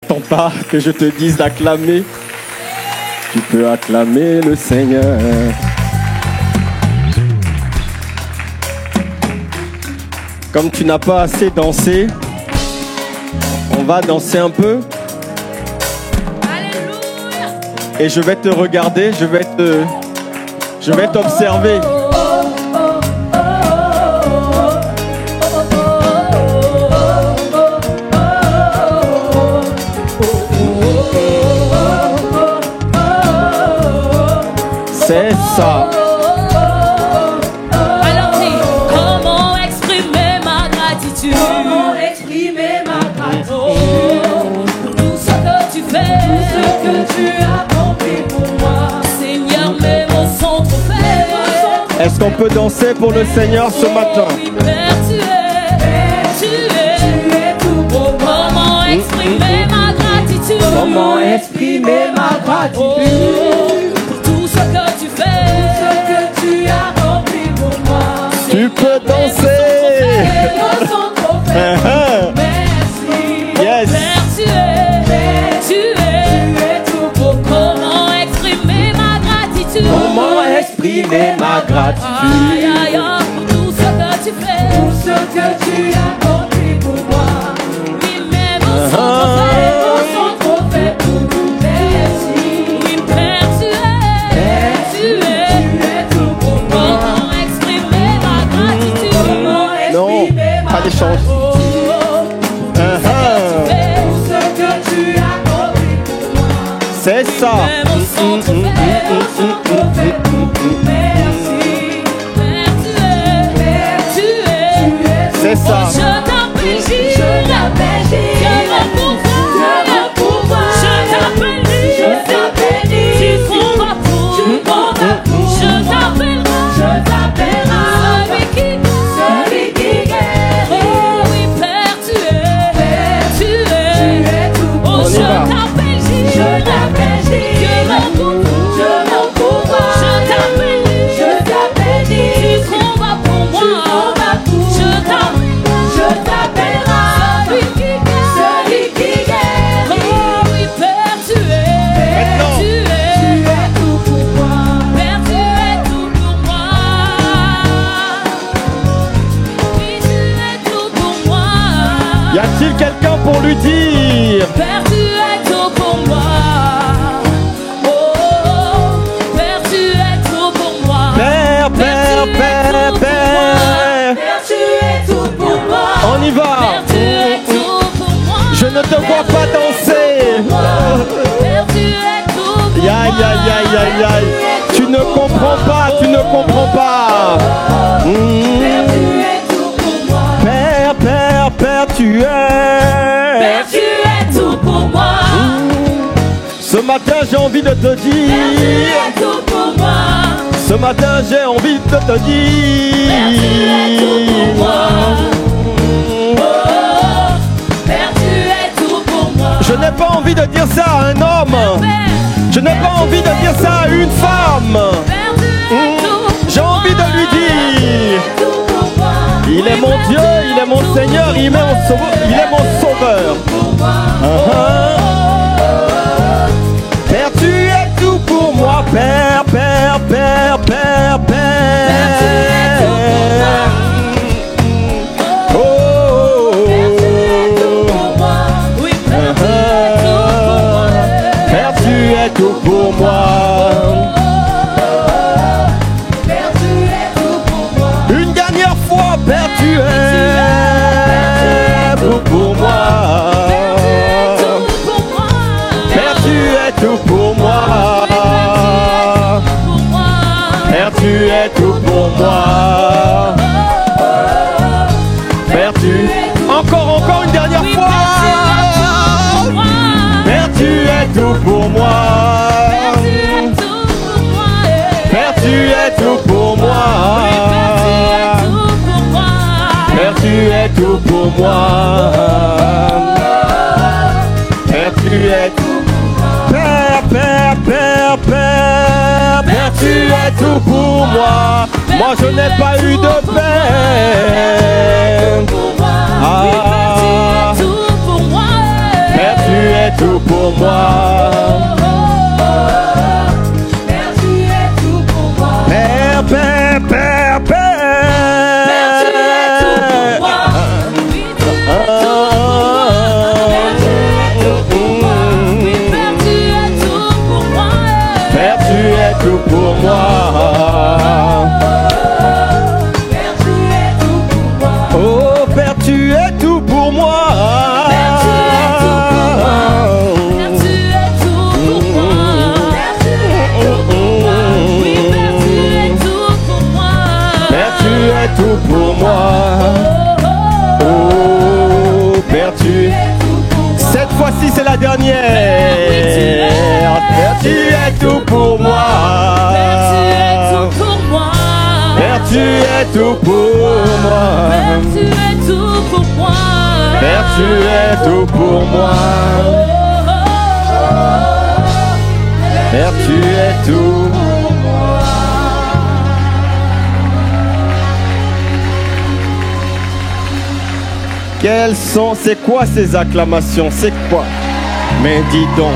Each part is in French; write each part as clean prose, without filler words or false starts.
Attends pas que je te dise d'acclamer. Tu peux acclamer le Seigneur. Comme tu n'as pas assez dansé, on va danser un peu. Alléluia. Et je vais te regarder, je vais t'observer. C'est ça. Alors dis, comment exprimer ma gratitude? Comment exprimer ma gratitude pour tout ce que tu fais, tout ce que tu as accompli pour moi. Seigneur, mes mots sont trop faibles. Est-ce qu'on peut danser pour le Seigneur ce matin? Oui, Père, tu es tout pour moi. Comment exprimer ma gratitude? Comment exprimer ma gratitude pour tout ce que tu fais, tout ce que tu as accompli pour moi. Tu peux danser. Les mots sont trop faibles. Merci. Yes. Père, tu es tout pour moi. Comment exprimer ma gratitude? Comment exprimer ma gratitude Aïe, aïe, aïe, pour tout ce que tu fais, pour ce que tu as accompli pour moi. oui, mes mots sont trop Les faibles. mots sont trop faibles pour nous. Merci. Oui, Père, tu es tout pour moi. comment exprimer ma gratitude? Comment Non, exprimer ma pas d'échange. Oh, Pour ce que tu as accompli pour moi. C'est ça. mes mots sont trop faibles. Les mots sont trop faibles pour nous. Merci. Père, tu es C'est ça. Je t'appelle Jésus. Je t'appelle Jésus. Je veux pouvoir. Je t'appelle Jésus. Je t'appelle Jésus. Tu combats pour. Tu combats pour. Je t'appellerai. Je t'appellerai. Celui qui guérit. Oh oui, Père, tu es tout pour Oh, On y je va. t'appelle Jésus. Je t'appelle Jésus. Je veux pouvoir. Je veux pouvoir. Je t'appelle Jésus. Je t'appelle Tu Jésus. combats pour moi. Tu combats pour Je moi. t'appellerai. Je t'appellerai. Celui qui guérit. Celui qui guérit. Oh oui, Père, tu es tout pour moi. Père, tu es tout pour moi. Oui, tu es tout pour moi. Y a-t-il quelqu'un pour lui dire? Père, tu es tout pour moi. Oh, Père, tu es tout pour moi. Père, Père, Père, Père. Père, tu es tout pour moi. On y va. Père, tu es tout pour moi. Je ne te vois pas danser. Père, tu es tout pour moi. Aïe, aïe, aïe, aïe, aïe. Tu ne comprends pas, tu ne comprends pas. Père, tu es tout pour moi. Père, Père, Père, tu es. Père, tu es tout pour moi. Ce matin, j'ai envie de te Père, tu dire. es tout pour moi. Ce matin, j'ai envie de te dire. Père, tu es tout pour moi. Oh, Père, tu es tout pour moi. Je n'ai pas envie de dire ça à un homme. Père, Je n'ai pas envie de dire ça à une femme. Père, tu es tout pour J'ai envie de lui dire. tout pour moi. Il est mon Dieu, il est mon Seigneur, il est mon sauveur. Il est mon sauveur. Père, tu es tout pour moi. Père, Père, Père, Père, Père. Oh, Oui, Père, tu es tout pour moi. Père, tu es tout pour moi. Père, tu es tout pour moi. Une dernière fois, Père, tu es tout pour moi. Père, tu es tout pour moi. Père, tu es tout pour moi. Père, tu... Encore une dernière fois. Père, tu es tout pour moi. Père, tu es tout pour moi. Père, tu es tout pour moi. Père, tu es tout. Père, Père, Père, Père. Père, tu es tout pour moi. Moi, je n'ai pas eu de peine. Ah. Père, tu es tout pour moi. Père, tu es tout pour moi. Père, Père, Père, Père. Père, tu es tout pour moi. Oui, tu es tout pour moi. Père, tu es tout pour moi. Oui, Père, tu es tout pour moi. Père, tu es tout pour moi. Père, tu es tout pour moi. Oh, Père, tu es tout pour moi. Père, tu es tout pour moi. Père, tu es tout pour moi. Père, tu es tout pour moi. Oui, Père, tu es tout pour moi. Père, tu es tout pour moi. Oh, Père, tu es Tout pour moi. Cette fois-ci, c'est la dernière. Père, tu es tout pour moi. Père, tu es tout pour moi. Père, tu es tout pour moi. Père, tu es tout pour moi. Père, tu es tout pour moi. Père, tu es tout. Quelles sont, c'est quoi ces acclamations? C'est quoi? Mais dis donc,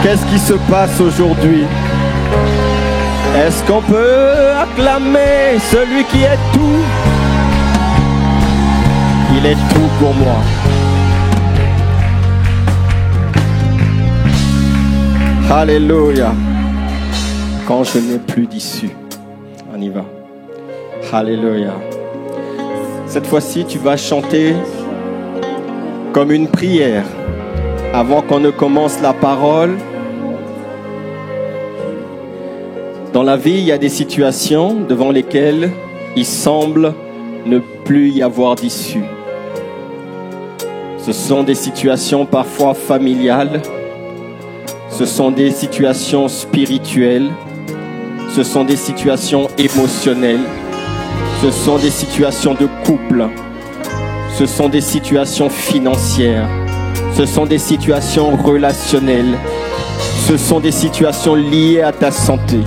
qu'est-ce qui se passe aujourd'hui? Est-ce qu'on peut acclamer celui qui est tout? Il est tout pour moi. Alléluia. Quand je n'ai plus d'issue, on y va. Alléluia. Cette fois-ci, tu vas chanter comme une prière avant qu'on ne commence la parole. Dans la vie, il y a des situations devant lesquelles il semble ne plus y avoir d'issue. Ce sont des situations parfois familiales, ce sont des situations spirituelles, ce sont des situations émotionnelles, ce sont des situations de couple, ce sont des situations financières, ce sont des situations relationnelles, ce sont des situations liées à ta santé.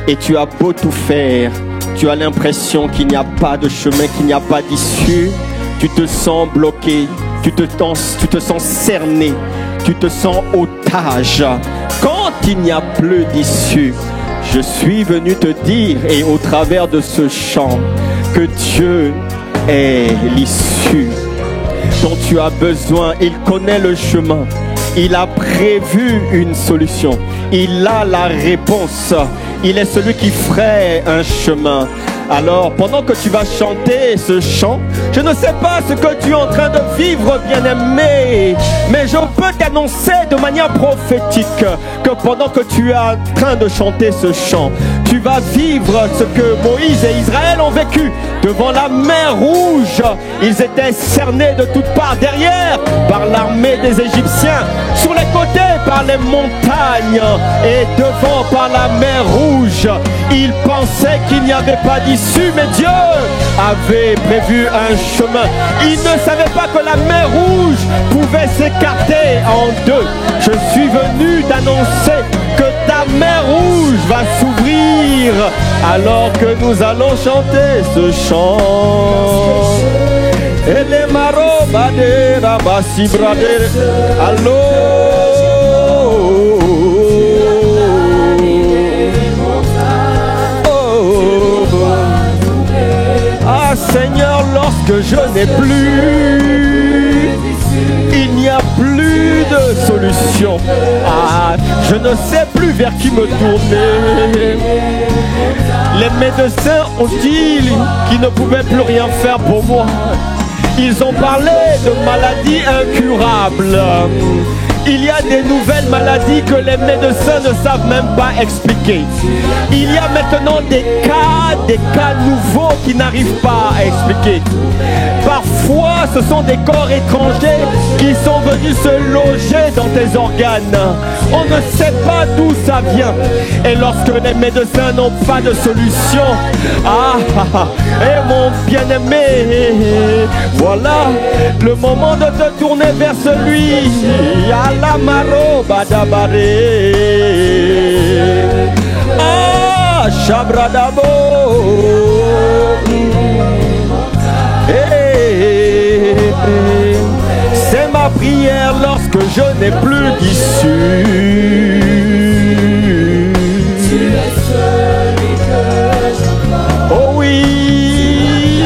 Et tu as beau tout faire, tu as l'impression qu'il n'y a pas de chemin, qu'il n'y a pas d'issue. Tu te sens bloqué, tu te sens cerné, tu te sens otage. Quand il n'y a plus d'issue, je suis venu te dire, et au travers de ce chant, que Dieu est l'issue dont tu as besoin. Il connaît le chemin. Il a prévu une solution. Il a la réponse. Il est celui qui ferait un chemin. Alors, pendant que tu vas chanter ce chant, je ne sais pas ce que tu es en train de vivre, bien-aimé, mais je peux t'annoncer de manière prophétique que pendant que tu es en train de chanter ce chant, tu vas vivre ce que Moïse et Israël ont vécu devant la mer Rouge. Ils étaient cernés de toutes parts, derrière par l'armée des Égyptiens, sur les côtés par les montagnes et devant par la mer Rouge. Ils pensaient qu'il n'y avait pas d'issue, mais Dieu avait prévu un chemin. Ils ne savaient pas que la mer Rouge pouvait s'écarter en deux. Je suis venu t'annoncer que ta mer Rouge va s'ouvrir alors que nous allons chanter ce chant. Ele maro badera basi brader. Allô. Ah Seigneur, lorsque je n'ai plus, il n'y a plus de solution. Ah, je ne sais plus vers qui me tourner. Les médecins ont dit qu'ils ne pouvaient plus rien faire pour moi. Ils ont parlé de maladies incurables. Il y a des nouvelles maladies que les médecins ne savent même pas expliquer. Il y a maintenant des cas nouveaux qui n'arrivent pas à expliquer. Parfois, ce sont des corps étrangers qui sont venus se loger dans tes organes. On ne sait pas d'où ça vient. Et lorsque les médecins n'ont pas de solution, et mon bien-aimé, voilà le moment de te tourner vers celui. Alamaro badabare. Ah, Shabradabo. C'est ma prière. prière lorsque je n'ai plus d'issue. Tu es celui que j'entends. Oh oui,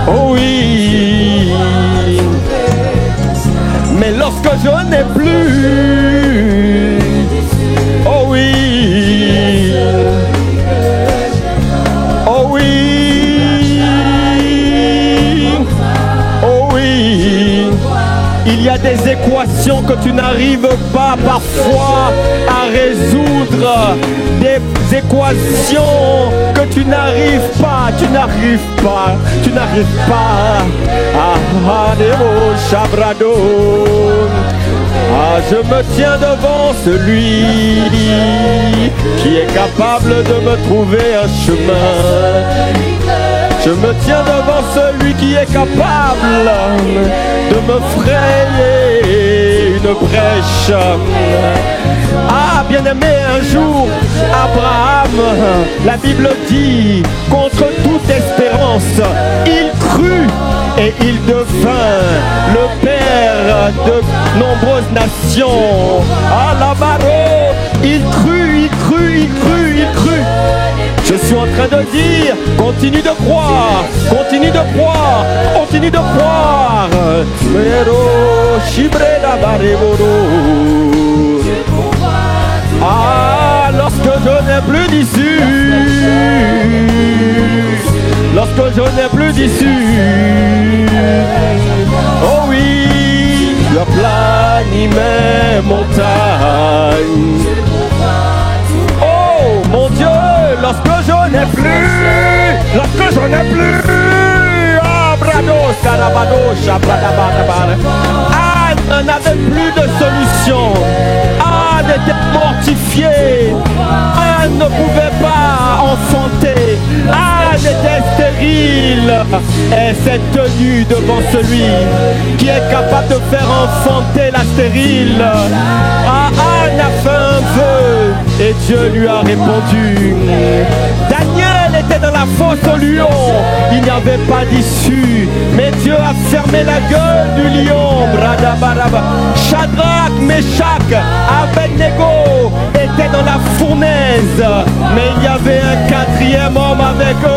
oh oui. Mais lorsque je n'ai plus, oh oui, oh oui, oh oui. Il y a des équations que tu n'arrives pas parfois à résoudre, des équations que tu n'arrives pas. Ah, je me tiens devant celui qui est capable de me trouver un chemin. Je me tiens devant celui qui est capable de me frayer une brèche. Ah, bien-aimé, un jour, Abraham, la Bible dit, contre toute espérance, il crut et il devint le père de nombreuses nations. Ah, la Maro, il crut. Je suis en train de dire, continue de croire. Ah, lorsque je n'ai plus d'issue, oh oui, tu as plani mes montagnes. Oh mon Dieu, lorsque je n'ai plus, ah, brado, carabado, chabradabadabad. Ah, on n'avait plus de solution. Ah, était mortifié. Ah, ne pouvait pas enfanter. Ah, était stérile. Et s'est tenu devant celui qui est capable de faire enfanter la stérile. Ah, Anne a fait un vœu et Dieu lui a répondu. Daniel était dans la fosse au lion. Il n'y avait pas d'issue, mais Dieu a fermé la gueule du lion. Bradabaraba. Shadrach, Meshach, Abednego étaient dans la fournaise, mais il y avait un quatrième homme avec eux.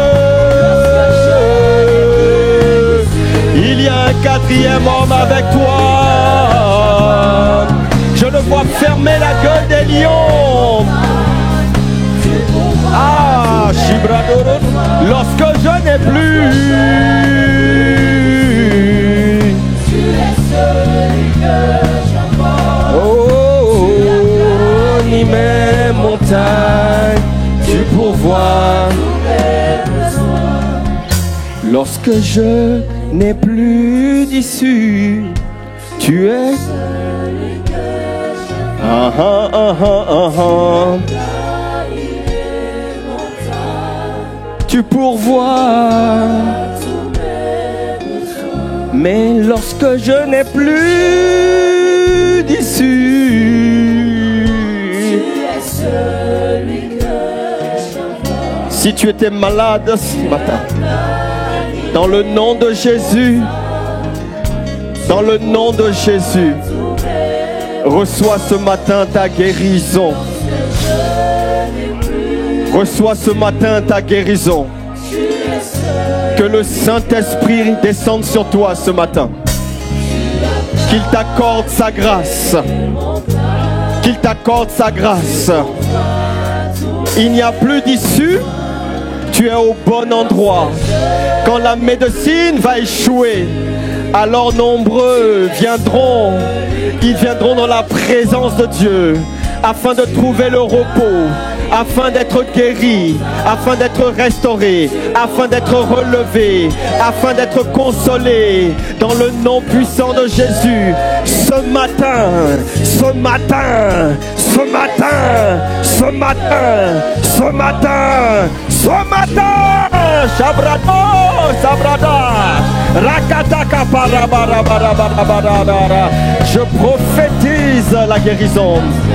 Il y a un quatrième homme avec toi. Je le vois fermer la gueule des lions. Ah, Shibradoro, lorsque je n'ai plus, Tu es celui que j'entends. oh, ni mes montagnes, tu pourvois. Lorsque je n'ai plus d'issue, tu es. Tu pourvois. Mais lorsque je n'ai plus d'issue, si tu étais malade ce matin, dans le nom de Jésus, reçois ce matin ta guérison. Reçois ce matin ta guérison. Que le Saint-Esprit descende sur toi ce matin. Qu'il t'accorde sa grâce. Qu'il t'accorde sa grâce. Il n'y a plus d'issue. Tu es au bon endroit. Quand la médecine va échouer, alors nombreux viendront. Ils viendront dans la présence de Dieu afin de trouver le repos, afin d'être guéris, afin d'être restaurés, afin d'être relevés, afin d'être consolés dans le nom puissant de Jésus. Ce matin, Shabrado, Sabrada, Rakataka Parabarabarabarabarabara. Je prophétise la guérison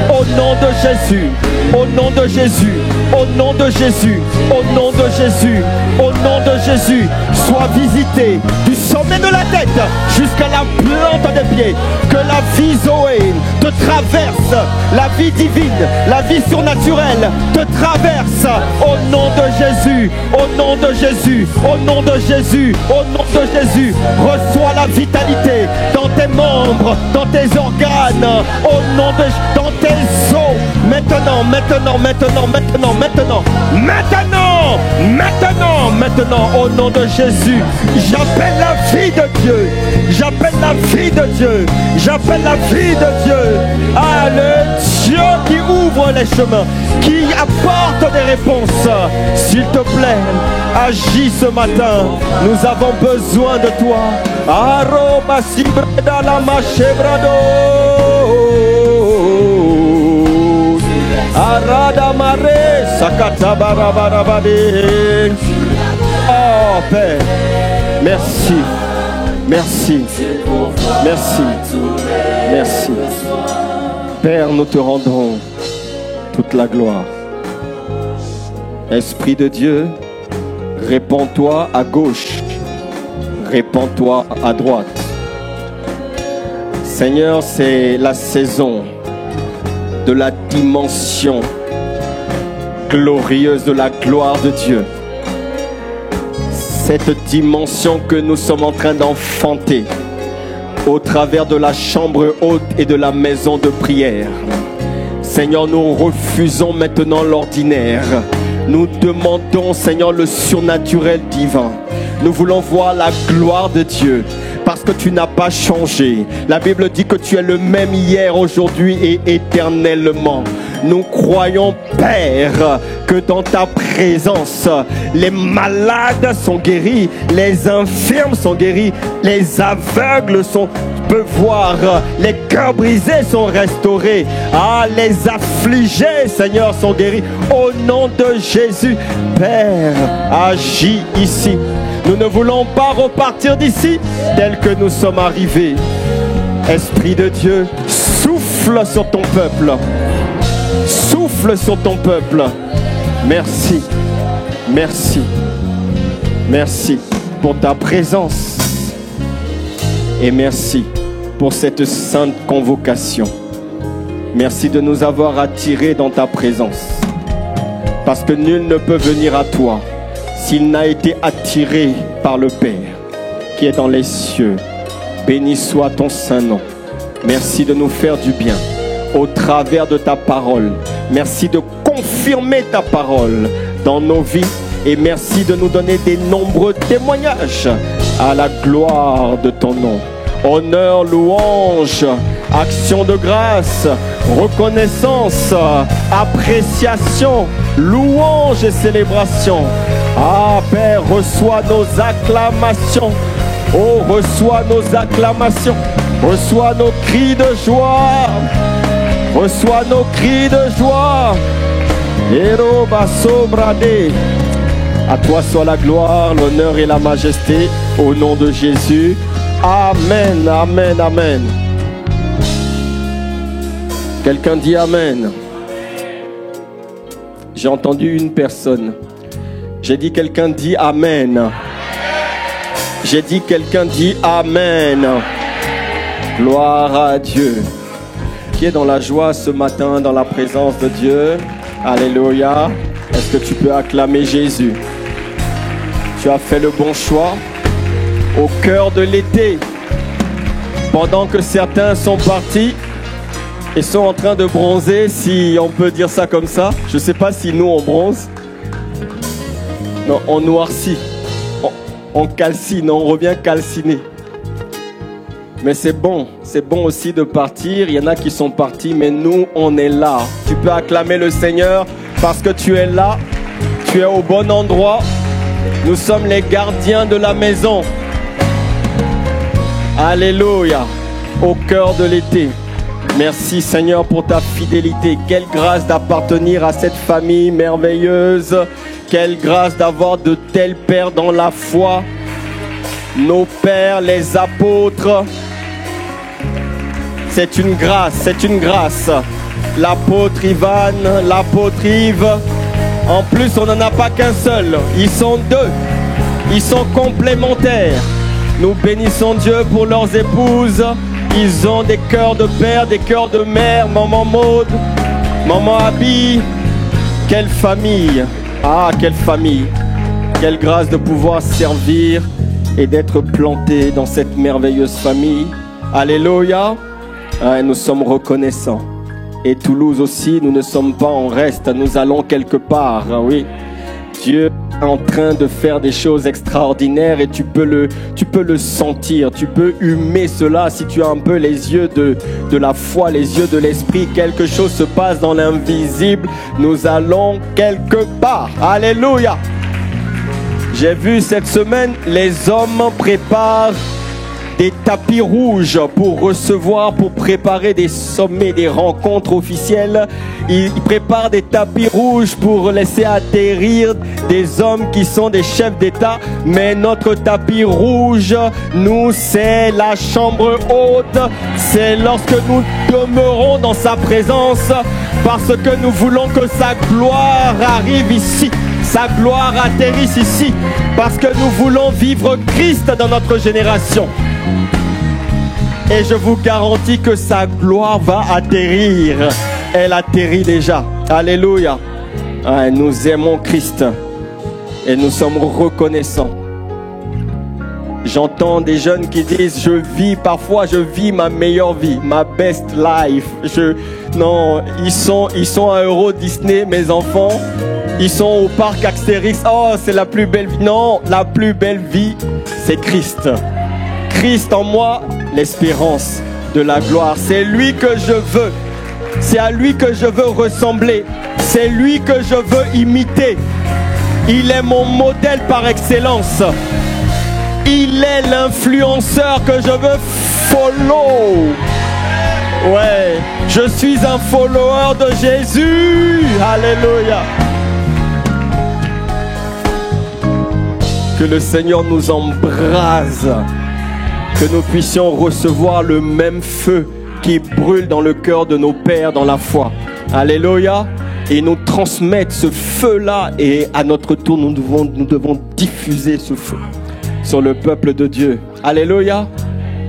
au nom de Jésus, au nom de Jésus, au nom de Jésus, au nom de Jésus, au nom de Jésus. Sois visité du sang sommet de la tête jusqu'à la plante des pieds. Que la vie Zoé te traverse, la vie divine, la vie surnaturelle te traverse au nom de Jésus, au nom de Jésus, au nom de Jésus, au nom de Jésus. Reçois la vitalité dans tes membres, dans tes organes, au nom de dans tes os. Maintenant, au nom de Jésus, j'appelle la vie de Dieu, j'appelle la vie de Dieu, j'appelle la vie de Dieu. Ah, le Dieu qui ouvre les chemins, qui apporte des réponses. S'il te plaît, agis ce matin, nous avons besoin de toi. Aroma sibreda la machebrado. Arada mare sakata barabarabade. Oh Père, merci, merci, merci, merci. Père, nous te rendons toute la gloire. Esprit de Dieu, répands-toi à gauche, répands-toi à droite. Seigneur, c'est la saison de la dimension glorieuse de la gloire de Dieu. Cette dimension que nous sommes en train d'enfanter au travers de la chambre haute et de la maison de prière. Seigneur, nous refusons maintenant l'ordinaire. Nous demandons, Seigneur, le surnaturel divin. Nous voulons voir la gloire de Dieu. Parce que tu n'as pas changé. La Bible dit que tu es le même hier, aujourd'hui et éternellement. Nous croyons, Père, que dans ta présence, les malades sont guéris, les infirmes sont guéris, les aveugles peuvent voir, les cœurs brisés sont restaurés. Ah, les affligés, Seigneur, sont guéris. Au nom de Jésus, Père, agis ici. Nous ne voulons pas repartir d'ici tel que nous sommes arrivés. Esprit de Dieu, souffle sur ton peuple. Souffle sur ton peuple. Merci, merci, merci pour ta présence. Et merci pour cette sainte convocation. Merci de nous avoir attirés dans ta présence. Parce que nul ne peut venir à toi s'il n'a été attiré par le Père qui est dans les cieux. Béni soit ton saint nom. Merci de nous faire du bien au travers de ta parole. Merci de confirmer ta parole dans nos vies. Et merci de nous donner des nombreux témoignages à la gloire de ton nom. Honneur, louange, action de grâce, reconnaissance, appréciation, louange et célébration. Ah Père, reçois nos acclamations. Oh, reçois nos acclamations. Reçois nos cris de joie. Reçois nos cris de joie. À toi soit la gloire, l'honneur et la majesté au nom de Jésus. Amen, amen, amen. Quelqu'un dit amen. J'ai entendu une personne. J'ai dit quelqu'un dit amen. J'ai dit quelqu'un dit amen. Gloire à Dieu. Qui est dans la joie ce matin, dans la présence de Dieu? Alléluia. Est-ce que tu peux acclamer Jésus? Tu as fait le bon choix au cœur de l'été, pendant que certains sont partis et sont en train de bronzer, si on peut dire ça comme ça. Je ne sais pas si nous on bronze. Non, on noircit, on calcine, on revient calciné. Mais c'est bon aussi de partir. Il y en a qui sont partis, mais nous on est là. Tu peux acclamer le Seigneur parce que tu es là, tu es au bon endroit. Nous sommes les gardiens de la maison. Alléluia, au cœur de l'été. Merci Seigneur pour ta fidélité. Quelle grâce d'appartenir à cette famille merveilleuse. Quelle grâce d'avoir de tels pères dans la foi. Nos pères, les apôtres. C'est une grâce, c'est une grâce. L'apôtre Ivan, l'apôtre Yves. En plus, on n'en a pas qu'un seul. Ils sont deux. Ils sont complémentaires. Nous bénissons Dieu pour leurs épouses. Ils ont des cœurs de père, des cœurs de mère. Maman Maud, maman Abby. Quelle famille! Ah, quelle famille! Quelle grâce de pouvoir servir et d'être planté dans cette merveilleuse famille. Alléluia! Ah, nous sommes reconnaissants. Et Toulouse aussi, nous ne sommes pas en reste. Nous allons quelque part. Ah, oui. Dieu est en train de faire des choses extraordinaires et tu peux le sentir, tu peux humer cela si tu as un peu les yeux de la foi, les yeux de l'esprit. Quelque chose se passe dans l'invisible. Nous allons quelque part. Alléluia. J'ai vu cette semaine, les hommes préparent des tapis rouges pour recevoir, pour préparer des sommets, des rencontres officielles. Ils préparent des tapis rouges pour laisser atterrir des hommes qui sont des chefs d'État. Mais notre tapis rouge, nous, c'est la chambre haute. C'est lorsque nous demeurons dans sa présence, parce que nous voulons que sa gloire arrive ici. Sa gloire atterrisse ici, parce que nous voulons vivre Christ dans notre génération. Et je vous garantis que sa gloire va atterrir. Elle atterrit déjà. Alléluia. Ah, nous aimons Christ et nous sommes reconnaissants. J'entends des jeunes qui disent, parfois je vis ma meilleure vie, ma best life. Non, ils sont à Euro Disney, mes enfants. Ils sont au parc Astérix. Oh, c'est la plus belle vie. Non, la plus belle vie, c'est Christ. Christ en moi, l'espérance de la gloire. C'est lui que je veux. C'est à lui que je veux ressembler. C'est lui que je veux imiter. Il est mon modèle par excellence. Il est l'influenceur que je veux follow. Ouais, je suis un follower de Jésus. Alléluia. Que le Seigneur nous embrase. Que nous puissions recevoir le même feu qui brûle dans le cœur de nos pères dans la foi. Alléluia. Et nous transmettre ce feu-là. Et à notre tour, nous devons diffuser ce feu sur le peuple de Dieu. Alléluia.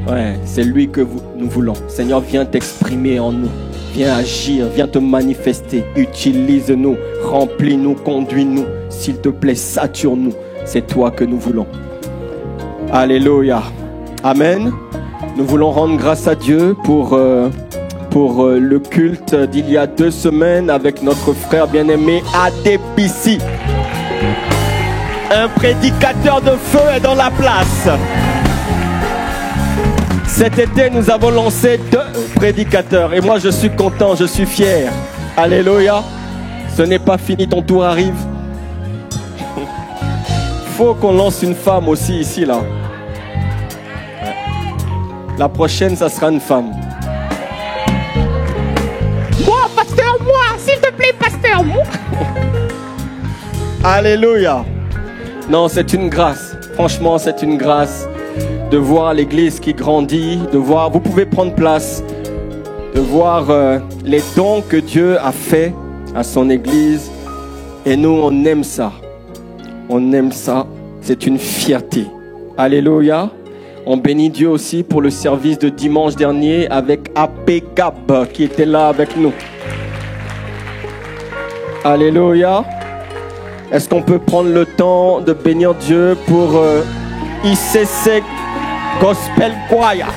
Ouais, c'est lui que nous voulons. Seigneur, viens t'exprimer en nous. Viens agir, viens te manifester. Utilise-nous, remplis-nous, conduis-nous. S'il te plaît, sature-nous. C'est toi que nous voulons. Alléluia. Amen. Nous voulons rendre grâce à Dieu pour le culte d'il y a 2 semaines avec notre frère bien-aimé Adebisi. Un prédicateur de feu est dans la place. Cet été, nous avons lancé 2 prédicateurs. Et moi, je suis content, je suis fier. Alléluia. Ce n'est pas fini, ton tour arrive. Faut qu'on lance une femme aussi ici, là. La prochaine, ça sera une femme. Moi, pasteur, moi, s'il te plaît, pasteur, moi. Alléluia. Non, c'est une grâce. Franchement, c'est une grâce de voir l'église qui grandit, de voir, vous pouvez prendre place, de voir les dons que Dieu a fait à son église. Et nous, on aime ça. On aime ça. C'est une fierté. Alléluia. On bénit Dieu aussi pour le service de dimanche dernier avec APGAB qui était là avec nous. Alléluia. Est-ce qu'on peut prendre le temps de bénir Dieu pour ICC Gospel Choir?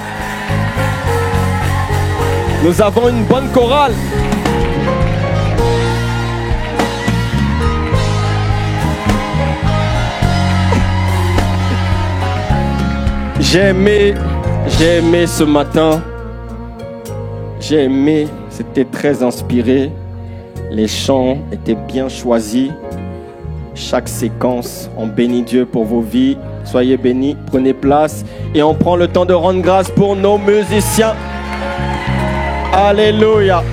Nous avons une bonne chorale. J'ai aimé ce matin. J'ai aimé, c'était très inspiré. Les chants étaient bien choisis. Chaque séquence, on bénit Dieu pour vos vies. Soyez bénis, prenez place. Et on prend le temps de rendre grâce pour nos musiciens. Alléluia.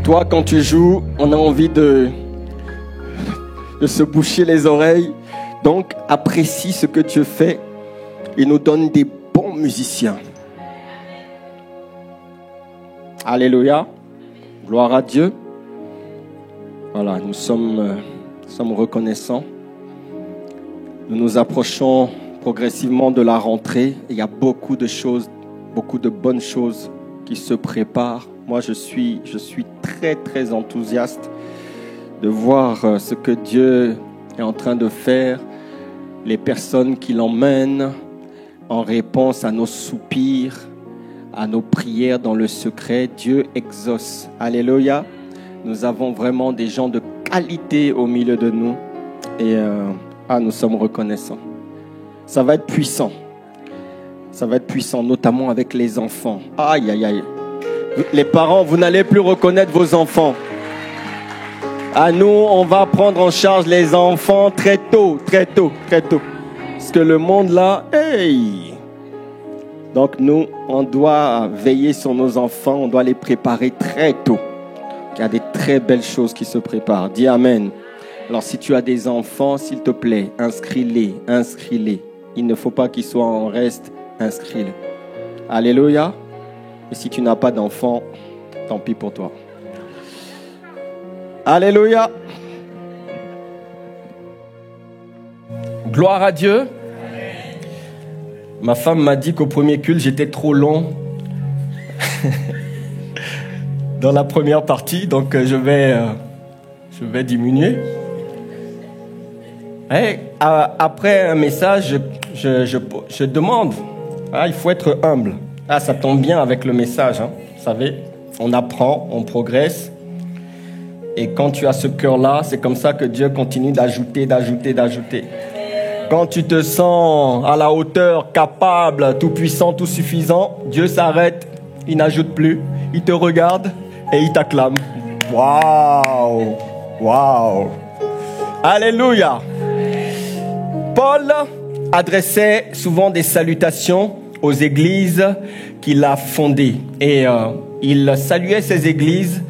Toi, quand tu joues, on a envie de se boucher les oreilles. Donc, apprécie ce que Dieu fait. Il nous donne des bons musiciens. Alléluia. Gloire à Dieu. Voilà, nous sommes Nous sommes reconnaissants. Nous nous approchons progressivement de la rentrée. Il y a beaucoup de choses, beaucoup de bonnes choses qui se préparent. Moi, je suis très, très enthousiaste de voir ce que Dieu est en train de faire, les personnes qui l'emmènent en réponse à nos soupirs, à nos prières dans le secret. Dieu exauce. Alléluia. Nous avons vraiment des gens de qualité au milieu de nous et nous sommes reconnaissants. Ça va être puissant. Ça va être puissant, notamment avec les enfants. Aïe, aïe, aïe. Les parents, vous n'allez plus reconnaître vos enfants. À nous, on va prendre en charge les enfants très tôt. Parce que le monde là, hey! Donc nous, on doit veiller sur nos enfants, on doit les préparer très tôt. Il y a des très belles choses qui se préparent. Dis Amen. Alors si tu as des enfants, s'il te plaît, inscris-les. Il ne faut pas qu'ils soient en reste, inscris-les. Alléluia. Et si tu n'as pas d'enfants, tant pis pour toi. Alléluia. Gloire à Dieu. Ma femme m'a dit qu'au premier culte, j'étais trop long dans la première partie, donc je vais diminuer. Et après un message, je demande. Il faut être humble. Ça tombe bien avec le message. Vous savez, on apprend, on progresse. Et quand tu as ce cœur-là, c'est comme ça que Dieu continue d'ajouter. Quand tu te sens à la hauteur, capable, tout puissant, tout suffisant, Dieu s'arrête, il n'ajoute plus, il te regarde et il t'acclame. Waouh! Alléluia! Paul adressait souvent des salutations aux églises qu'il a fondées. Et il saluait ces églises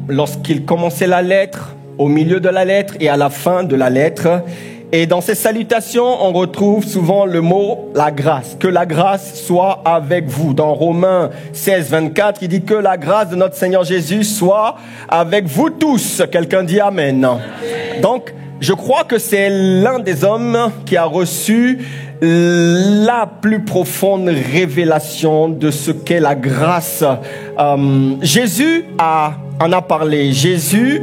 lorsqu'il commençait la lettre, au milieu de la lettre et à la fin de la lettre. Et dans ces salutations, on retrouve souvent le mot « la grâce ». Que la grâce soit avec vous. Dans Romains 16, 24, il dit que la grâce de notre Seigneur Jésus soit avec vous tous. Quelqu'un dit Amen. Donc, je crois que c'est l'un des hommes qui a reçu la plus profonde révélation de ce qu'est la grâce. Jésus en a parlé. Jésus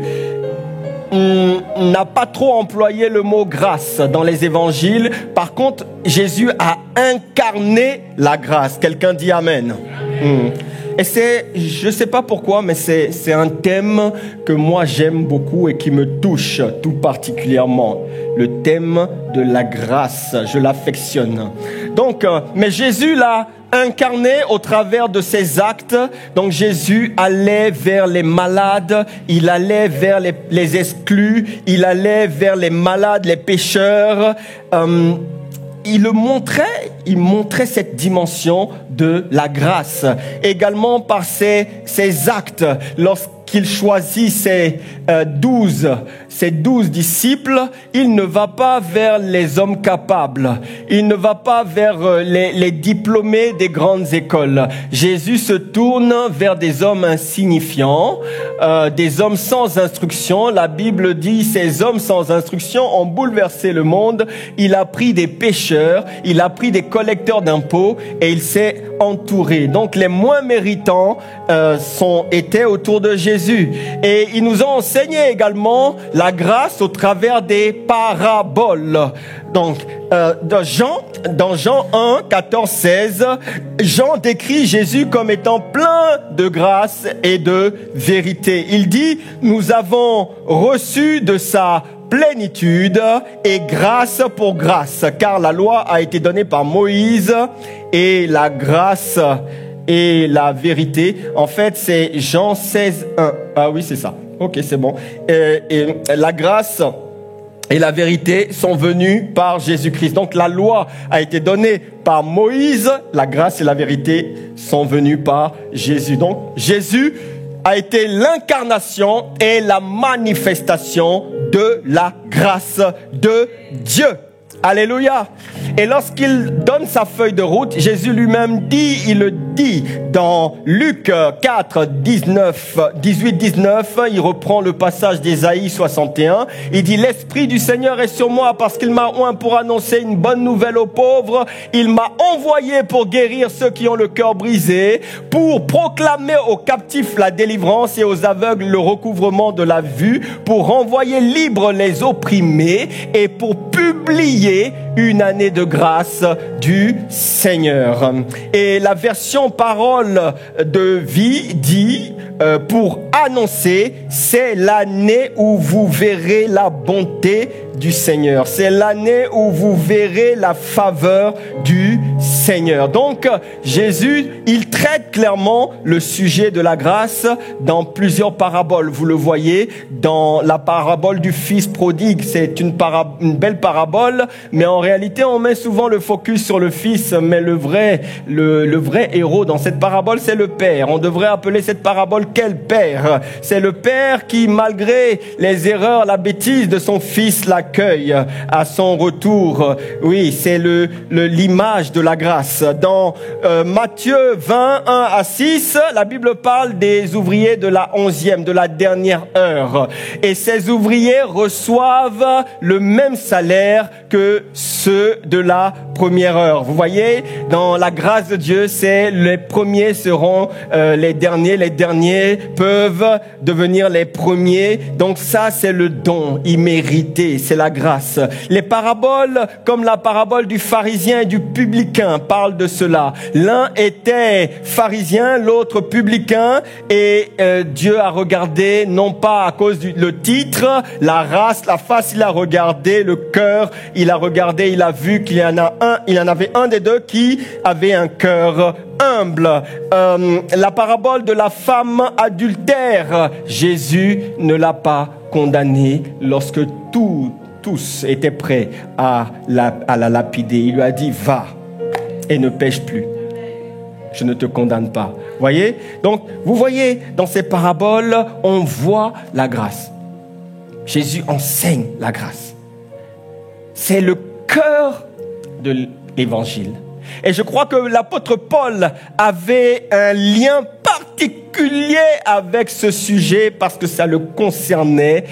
n'a pas trop employé le mot grâce dans les évangiles. Par contre, Jésus a incarné la grâce. Quelqu'un dit Amen. Et je ne sais pas pourquoi, mais c'est un thème que moi j'aime beaucoup et qui me touche tout particulièrement. Le thème de la grâce, je l'affectionne. Donc, mais Jésus l'a incarné au travers de ses actes. Donc Jésus allait vers les malades, il allait vers les exclus, il allait vers les malades, les pécheurs. Il montrait cette dimension de la grâce. Également par ses actes, lorsqu'il choisit ses 12 disciples, il ne va pas vers les hommes capables. Il ne va pas vers les diplômés des grandes écoles. Jésus se tourne vers des hommes insignifiants, des hommes sans instruction. La Bible dit, ces hommes sans instruction ont bouleversé le monde. Il a pris des pécheurs, il a pris des collecteurs d'impôts et il s'est entouré. Donc les moins méritants étaient autour de Jésus. Et il nous a enseigné également la grâce au travers des paraboles. Donc dans Jean 1, 14, 16, Jean décrit Jésus comme étant plein de grâce et de vérité. Il dit, nous avons reçu de sa plénitude et grâce pour grâce, car la loi a été donnée par Moïse et la grâce et la vérité. En fait, c'est Jean 16, 1. Ah oui, c'est ça. Ok, c'est bon. Et la grâce et la vérité sont venues par Jésus-Christ. Donc la loi a été donnée par Moïse, la grâce et la vérité sont venues par Jésus. Donc Jésus a été l'incarnation et la manifestation de la grâce de Dieu. Alléluia. Et lorsqu'il donne sa feuille de route, Jésus lui-même il le dit dans Luc 4, 18-19, il reprend le passage d'Ésaïe 61. Il dit, l'Esprit du Seigneur est sur moi parce qu'il m'a oint pour annoncer une bonne nouvelle aux pauvres. Il m'a envoyé pour guérir ceux qui ont le cœur brisé, pour proclamer aux captifs la délivrance et aux aveugles le recouvrement de la vue, pour renvoyer libres les opprimés et pour publier une année de grâce du Seigneur. Et la version parole de vie dit, pour annoncer, c'est l'année où vous verrez la bonté du Seigneur. C'est l'année où vous verrez la faveur du Seigneur. Donc, Jésus, il traite clairement le sujet de la grâce dans plusieurs paraboles. Vous le voyez dans la parabole du fils prodigue. C'est une belle parabole, mais en réalité, on met souvent le focus sur le fils, mais le vrai héros dans cette parabole, c'est le père. On devrait appeler cette parabole quel père? C'est le père qui, malgré les erreurs, la bêtise de son fils, l'accueille à son retour. Oui, c'est l'image de la grâce. Dans Matthieu 20, 1 à 6, la Bible parle des ouvriers de la 11e, de la dernière heure. Et ces ouvriers reçoivent le même salaire que ceux de la première heure. Vous voyez, dans la grâce de Dieu, c'est les premiers seront les derniers peuvent devenir les premiers. Donc ça, c'est le don immérité, c'est la grâce. Les paraboles, comme la parabole du pharisien et du publicain, parlent de cela. L'un était pharisien, l'autre publicain, et Dieu a regardé, non pas à cause le titre, la race, la face, il a regardé le cœur, il a regardé, il a vu qu'il y en avait un des deux qui avait un cœur humble. La parabole de la femme adultère, Jésus ne l'a pas condamnée lorsque tous étaient prêts à la lapider. Il lui a dit, va et ne pêche plus. Je ne te condamne pas. Voyez? Donc, vous voyez, dans ces paraboles, on voit la grâce. Jésus enseigne la grâce. C'est le cœur de l'évangile. Et je crois que l'apôtre Paul avait un lien particulier avec ce sujet parce que ça le concernait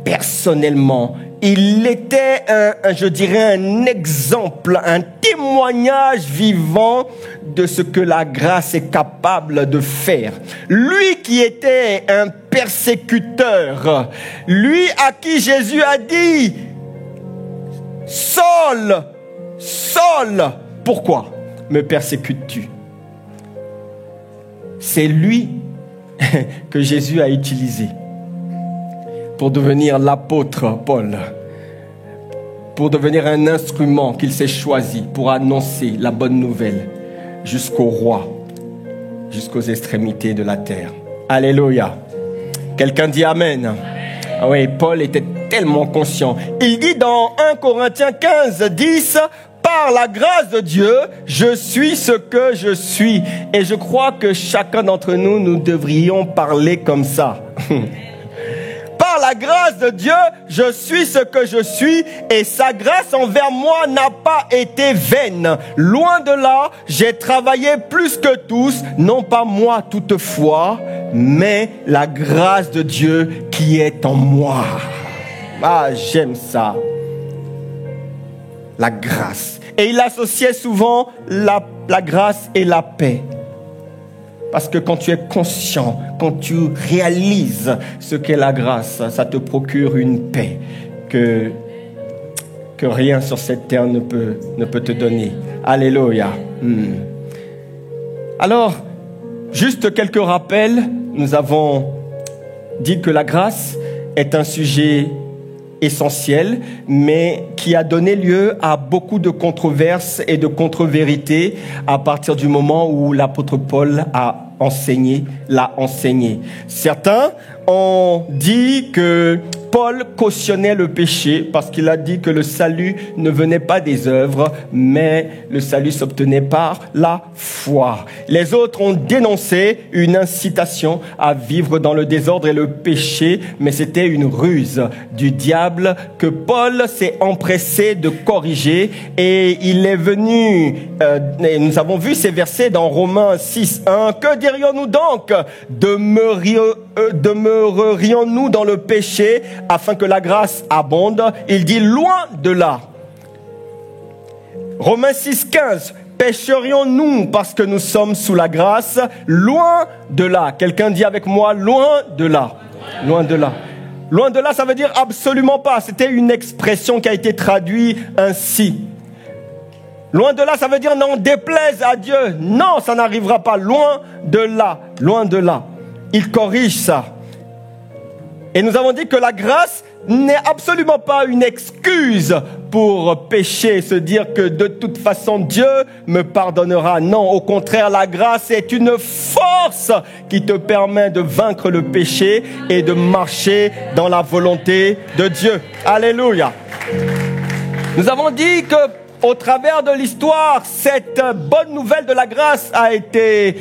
personnellement. Il était un exemple, un témoignage vivant de ce que la grâce est capable de faire. Lui qui était un persécuteur, lui à qui Jésus a dit, Saul, pourquoi me persécutes-tu? C'est lui que Jésus a utilisé pour devenir l'apôtre Paul, pour devenir un instrument qu'il s'est choisi pour annoncer la bonne nouvelle jusqu'au roi, jusqu'aux extrémités de la terre. Alléluia. Quelqu'un dit Amen. Ah oui, Paul était tellement conscient. Il dit dans 1 Corinthiens 15, 10, par la grâce de Dieu, je suis ce que je suis. Et je crois que chacun d'entre nous, nous devrions parler comme ça. Par la grâce de Dieu, je suis ce que je suis et sa grâce envers moi n'a pas été vaine. Loin de là, j'ai travaillé plus que tous, non pas moi toutefois, mais la grâce de Dieu qui est en moi. Ah, j'aime ça. La grâce. Et il associait souvent la grâce et la paix. Parce que quand tu es conscient, quand tu réalises ce qu'est la grâce, ça te procure une paix que rien sur cette terre ne peut te donner. Alléluia. Alors, juste quelques rappels. Nous avons dit que la grâce est un sujet essentiel, mais qui a donné lieu à beaucoup de controverses et de contre-vérités à partir du moment où l'apôtre Paul l'a enseigné. Certains ont dit que Paul cautionnait le péché parce qu'il a dit que le salut ne venait pas des œuvres, mais le salut s'obtenait par la foi. Les autres ont dénoncé une incitation à vivre dans le désordre et le péché, mais c'était une ruse du diable que Paul s'est empressé de corriger, et il est venu, et nous avons vu ces versets dans Romains 6:1. Que dirions-nous donc? Demeurerions-nous dans le péché afin que la grâce abonde? Il dit loin de là. Romains 6:15. Pécherions-nous parce que nous sommes sous la grâce? Loin de là. Quelqu'un dit avec moi, loin de là. Loin de là. Loin de là, ça veut dire absolument pas. C'était une expression qui a été traduite ainsi. Loin de là, ça veut dire n'en déplaise à Dieu. Non, ça n'arrivera pas. Loin de là. Loin de là. Il corrige ça. Et nous avons dit que la grâce n'est absolument pas une excuse pour pécher, se dire que de toute façon Dieu me pardonnera. Non, au contraire, la grâce est une force qui te permet de vaincre le péché et de marcher dans la volonté de Dieu. Alléluia. Nous avons dit que au travers de l'histoire, cette bonne nouvelle de la grâce a été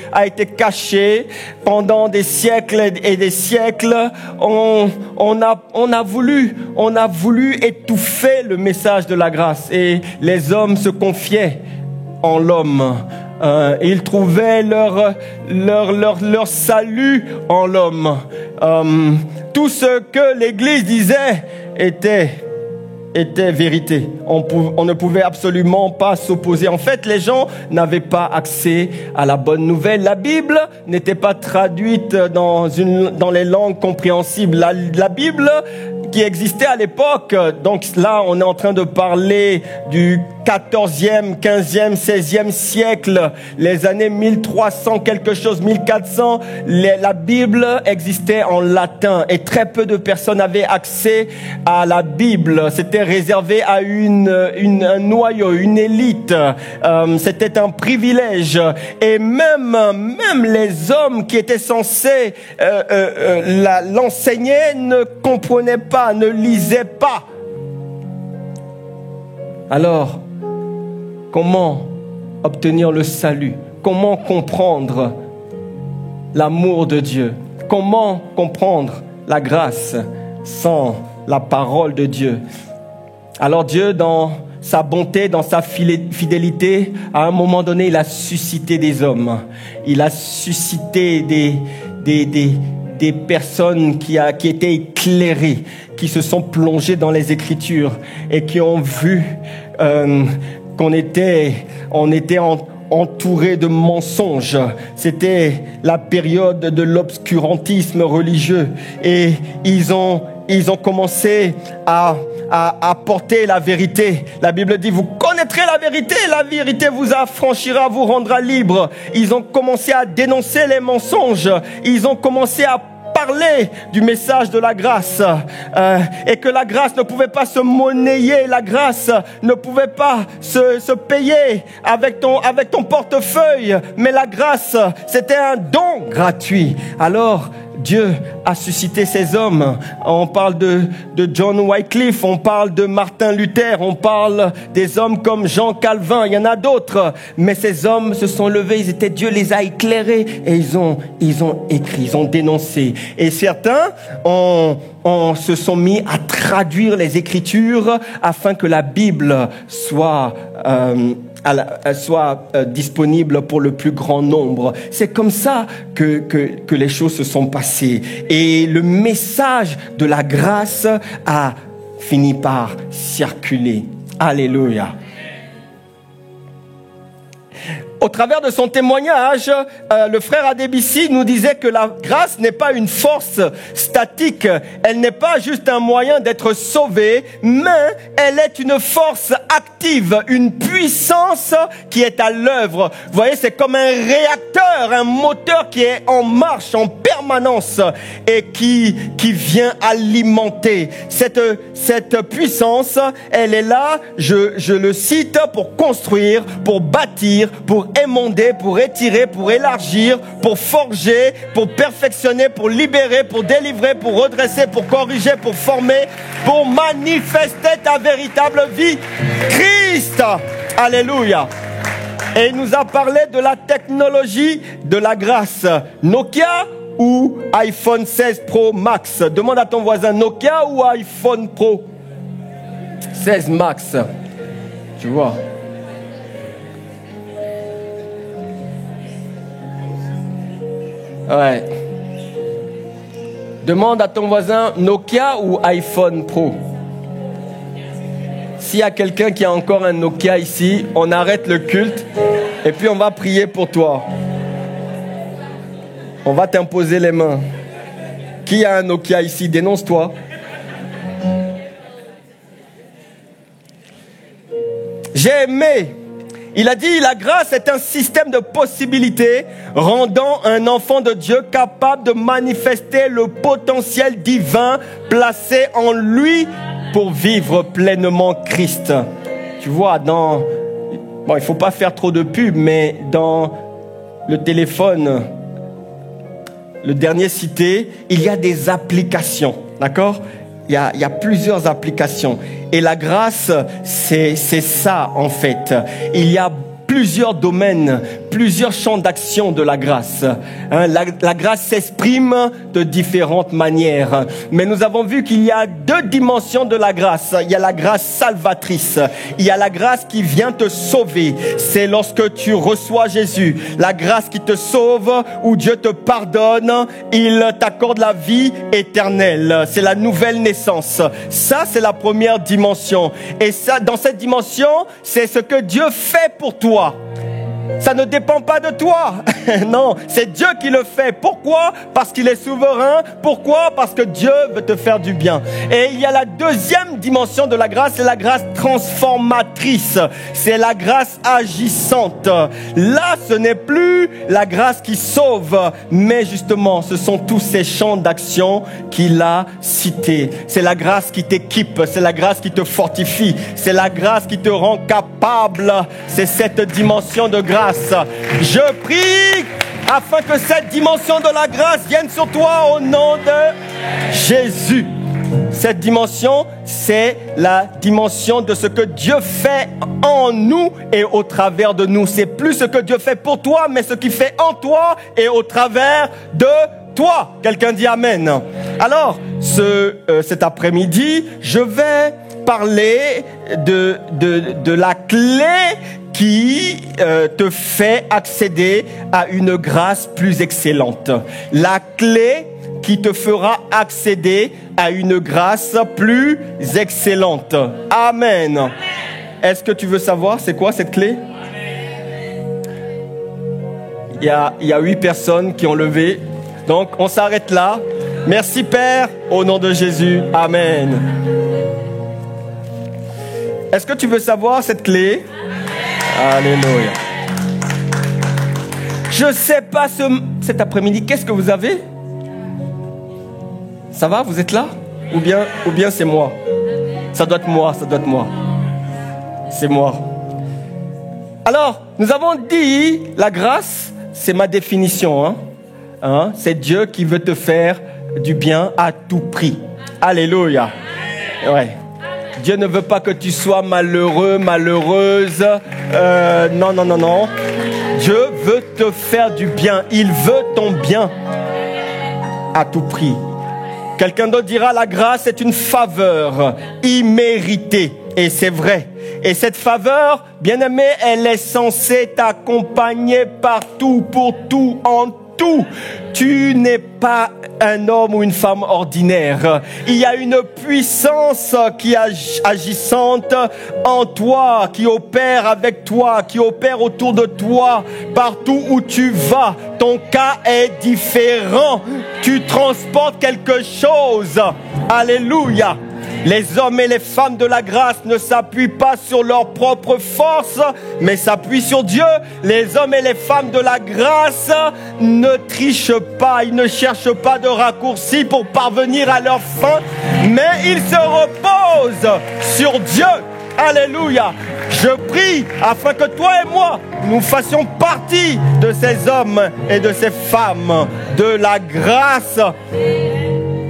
cachée pendant des siècles et des siècles. On a voulu étouffer le message de la grâce, et les hommes se confiaient en l'homme. Ils trouvaient leur salut en l'homme. Tout ce que l'Église disait était vérité. On ne pouvait absolument pas s'opposer. En fait, les gens n'avaient pas accès à la bonne nouvelle. La Bible n'était pas traduite dans les langues compréhensibles. La Bible qui existait à l'époque, donc là, on est en train de parler du 14e, 15e, 16e siècle, les années 1300 quelque chose, 1400, la Bible existait en latin et très peu de personnes avaient accès à la Bible. C'était réservé à un noyau, une élite. C'était un privilège. Et même les hommes qui étaient censés l'enseigner ne comprenaient pas, ne lisaient pas. Alors, comment obtenir le salut? Comment comprendre l'amour de Dieu? Comment comprendre la grâce sans la parole de Dieu? Alors Dieu, dans sa bonté, dans sa fidélité, à un moment donné, il a suscité des hommes. Il a suscité des personnes qui étaient éclairées, qui se sont plongées dans les Écritures et qui ont vu qu'on était entouré de mensonges. C'était la période de l'obscurantisme religieux, et ils ont commencé à porter la vérité. La Bible dit, vous connaîtrez la vérité vous affranchira, vous rendra libre. Ils ont commencé à dénoncer les mensonges. Ils ont commencé à parler du message de la grâce, et que la grâce ne pouvait pas se monnayer, la grâce ne pouvait pas se payer avec ton portefeuille, mais la grâce, c'était un don gratuit. Alors Dieu a suscité ces hommes. On parle de John Wycliffe, on parle de Martin Luther, on parle des hommes comme Jean Calvin, il y en a d'autres. Mais ces hommes se sont levés, Dieu les a éclairés, et ils ont écrit, ils ont dénoncé. Et certains se sont mis à traduire les Écritures afin que la Bible soit disponible pour le plus grand nombre. C'est comme ça que les choses se sont passées. Et le message de la grâce a fini par circuler. Alléluia. Au travers de son témoignage, le frère Adébissi nous disait que la grâce n'est pas une force statique. Elle n'est pas juste un moyen d'être sauvé, mais elle est une force active, une puissance qui est à l'œuvre. Vous voyez, c'est comme un réacteur, un moteur qui est en marche, en permanence, permanence et qui vient alimenter. Cette puissance, elle est là, je le cite, pour construire, pour bâtir, pour émonder, pour étirer, pour élargir, pour forger, pour perfectionner, pour libérer, pour délivrer, pour redresser, pour corriger, pour former, pour manifester ta véritable vie. Christ, alléluia. Et il nous a parlé de la technologie de la grâce. Nokia ou iPhone 16 Pro Max? Demande à ton voisin, Nokia ou iPhone Pro 16 Max? Tu vois. Ouais. Demande à ton voisin, Nokia ou iPhone Pro? S'il y a quelqu'un qui a encore un Nokia ici, on arrête le culte et puis on va prier pour toi. On va t'imposer les mains. Qui a un Nokia ici? Dénonce-toi. J'ai aimé. Il a dit, la grâce est un système de possibilités rendant un enfant de Dieu capable de manifester le potentiel divin placé en lui pour vivre pleinement Christ. Tu vois, bon, il faut pas faire trop de pub, mais dans le téléphone, le dernier cité, il y a des applications, d'accord? Il y a plusieurs applications. Et la grâce, c'est ça en fait. Il y a plusieurs domaines, plusieurs champs d'action de la grâce. La grâce s'exprime de différentes manières. Mais nous avons vu qu'il y a deux dimensions de la grâce. Il y a la grâce salvatrice. Il y a la grâce qui vient te sauver. C'est lorsque tu reçois Jésus. La grâce qui te sauve, où Dieu te pardonne, il t'accorde la vie éternelle. C'est la nouvelle naissance. Ça, c'est la première dimension. Et ça, dans cette dimension, c'est ce que Dieu fait pour toi. Ça ne dépend pas de toi. Non, c'est Dieu qui le fait. Pourquoi? Parce qu'il est souverain. Pourquoi? Parce que Dieu veut te faire du bien. Et il y a la deuxième dimension de la grâce, c'est la grâce transformatrice. C'est la grâce agissante. Là, ce n'est plus la grâce qui sauve, mais justement, ce sont tous ces champs d'action qu'il a cités. C'est la grâce qui t'équipe, c'est la grâce qui te fortifie, c'est la grâce qui te rend capable. C'est cette dimension de grâce. Je prie afin que cette dimension de la grâce vienne sur toi au nom de Jésus. Cette dimension, c'est la dimension de ce que Dieu fait en nous et au travers de nous. C'est plus ce que Dieu fait pour toi, mais ce qu'il fait en toi et au travers de toi. Quelqu'un dit Amen. Alors, cet après-midi, je vais parler de la clé qui te fait accéder à une grâce plus excellente. La clé qui te fera accéder à une grâce plus excellente. Amen. Amen. Est-ce que tu veux savoir c'est quoi cette clé? Il y a 8 personnes qui ont levé. Donc, on s'arrête là. Merci Père, au nom de Jésus. Amen. Est-ce que tu veux savoir cette clé? Alléluia. Je ne sais pas cet après-midi, qu'est-ce que vous avez? Ça va, vous êtes là? Ou bien c'est moi? Ça doit être moi. C'est moi. Alors, nous avons dit, la grâce, c'est ma définition. C'est Dieu qui veut te faire du bien à tout prix. Alléluia. Ouais. Dieu ne veut pas que tu sois malheureux, malheureuse. Non. Dieu veut te faire du bien. Il veut ton bien à tout prix. Quelqu'un d'autre dira, la grâce est une faveur imméritée. Et c'est vrai. Et cette faveur, bien-aimé, elle est censée t'accompagner partout, pour tout, en tout. Tu n'es pas un homme ou une femme ordinaire. Il y a une puissance qui est agissante en toi, qui opère avec toi, qui opère autour de toi, partout où tu vas. Ton cas est différent. Tu transportes quelque chose. Alléluia. Les hommes et les femmes de la grâce ne s'appuient pas sur leur propre force, mais s'appuient sur Dieu. Les hommes et les femmes de la grâce ne trichent pas, ils ne cherchent pas de raccourcis pour parvenir à leur fin, mais ils se reposent sur Dieu. Alléluia. Je prie afin que toi et moi, nous fassions partie de ces hommes et de ces femmes de la grâce.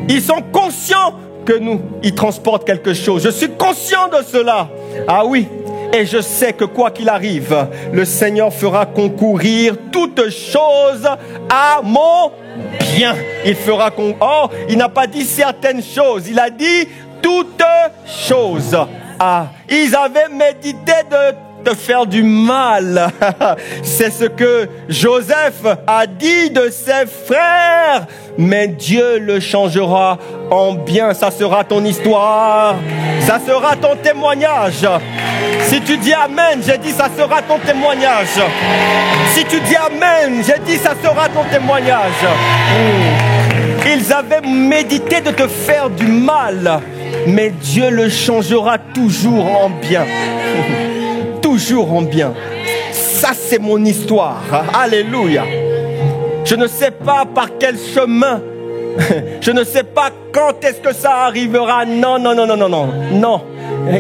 Ils sont conscients que ils transportent quelque chose. Je suis conscient de cela. Ah oui. Et je sais que quoi qu'il arrive, le Seigneur fera concourir toutes choses à mon bien. Il fera il n'a pas dit certaines choses. Il a dit toutes choses. Ah, ils avaient médité de faire du mal. C'est ce que Joseph a dit de ses frères. Mais Dieu le changera en bien. Ça sera ton histoire. Ça sera ton témoignage. Si tu dis Amen, j'ai dit ça sera ton témoignage. Si tu dis Amen, j'ai dit ça sera ton témoignage. Ils avaient médité de te faire du mal. Mais Dieu le changera toujours en bien. Toujours en bien. Ça, c'est mon histoire. Alléluia. Je ne sais pas par quel chemin. Je ne sais pas quand est-ce que ça arrivera. Non. Non.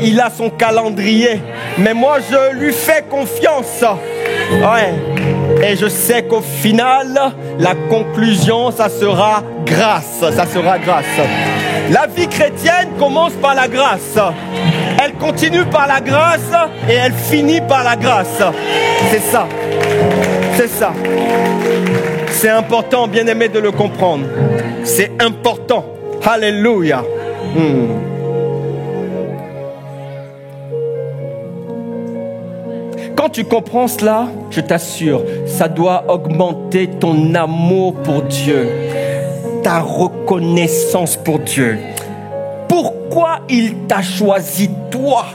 Il a son calendrier. Mais moi, je lui fais confiance. Ouais. Et je sais qu'au final, la conclusion, ça sera grâce. Ça sera grâce. La vie chrétienne commence par la grâce. Elle continue par la grâce et elle finit par la grâce. C'est ça. C'est ça. C'est important, bien-aimé, de le comprendre. C'est important. Alléluia. Quand tu comprends cela, je t'assure, ça doit augmenter ton amour pour Dieu, ta reconnaissance pour Dieu. Pourquoi il t'a choisi toi?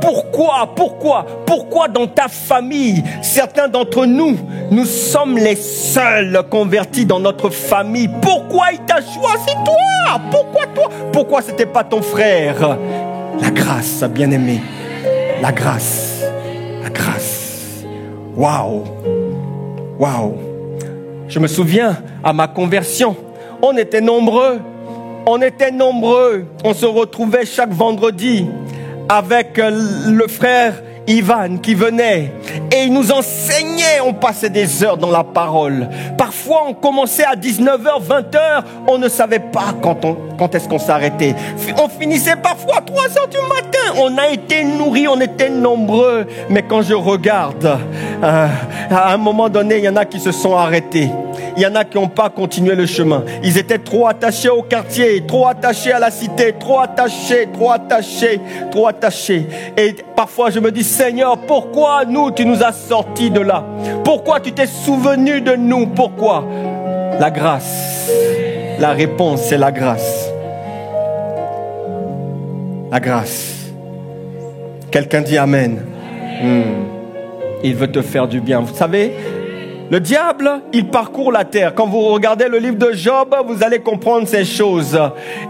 Pourquoi dans ta famille, certains d'entre nous, nous sommes les seuls convertis dans notre famille? Pourquoi il t'a choisi toi? Pourquoi toi? Pourquoi c'était pas ton frère? La grâce, bien-aimé. La grâce. La grâce. Waouh. Waouh. Je me souviens, à ma conversion, on était nombreux. On se retrouvait chaque vendredi avec le frère Ivan qui venait et il nous enseignait, on passait des heures dans la parole. Parfois on commençait à 19h, 20h, on ne savait pas quand est-ce qu'on s'arrêtait. On finissait parfois à 3h du matin. On a été nourris, on était nombreux. Mais quand je regarde, à un moment donné, il y en a qui se sont arrêtés. Il y en a qui n'ont pas continué le chemin. Ils étaient trop attachés au quartier, trop attachés à la cité, trop attachés. Et parfois je me dis, Seigneur, pourquoi tu nous as sortis de là? Pourquoi tu t'es souvenu de nous? Pourquoi? La grâce. La réponse, c'est la grâce. La grâce. Quelqu'un dit Amen. Il veut te faire du bien. Vous savez, le diable, il parcourt la terre. Quand vous regardez le livre de Job, vous allez comprendre ces choses.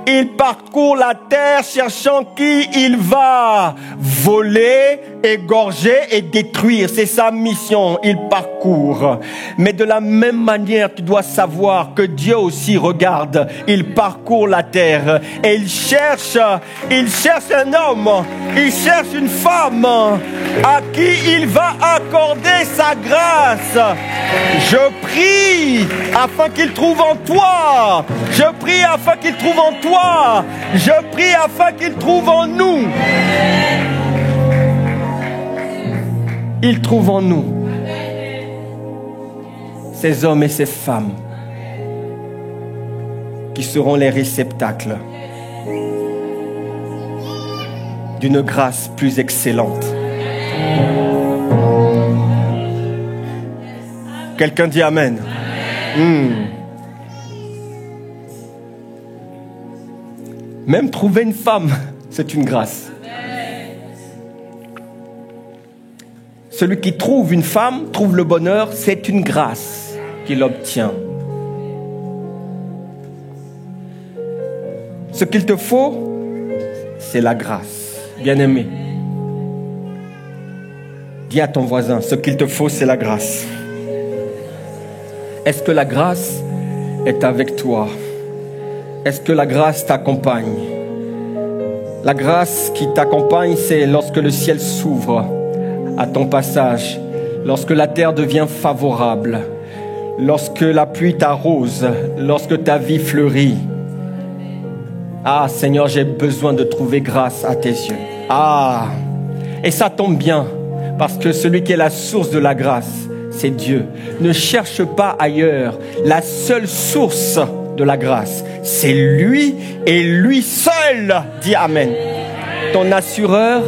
Il parcourt la terre cherchant qui il va voler, égorger et détruire. C'est sa mission. Il parcourt. Mais de la même manière, tu dois savoir que Dieu aussi regarde. Il parcourt la terre et il cherche un homme. Il cherche une femme à qui il va accorder sa grâce. Je prie afin qu'il trouve en toi. Je prie afin qu'il trouve en toi. Je prie afin qu'il trouve en nous. Il trouve en nous ces hommes et ces femmes qui seront les réceptacles d'une grâce plus excellente. Quelqu'un dit Amen. Même trouver une femme, c'est une grâce. Celui qui trouve une femme, trouve le bonheur, c'est une grâce qu'il obtient. Ce qu'il te faut, c'est la grâce. Bien-aimé, dis à ton voisin, ce qu'il te faut, c'est la grâce. Est-ce que la grâce est avec toi? Est-ce que la grâce t'accompagne? La grâce qui t'accompagne, c'est lorsque le ciel s'ouvre à ton passage, lorsque la terre devient favorable, lorsque la pluie t'arrose, lorsque ta vie fleurit. Ah, Seigneur, j'ai besoin de trouver grâce à tes yeux. Ah, et ça tombe bien, parce que celui qui est la source de la grâce, c'est Dieu. Ne cherche pas ailleurs. La seule source de la grâce, c'est lui et lui seul. Dis Amen. Ton assureur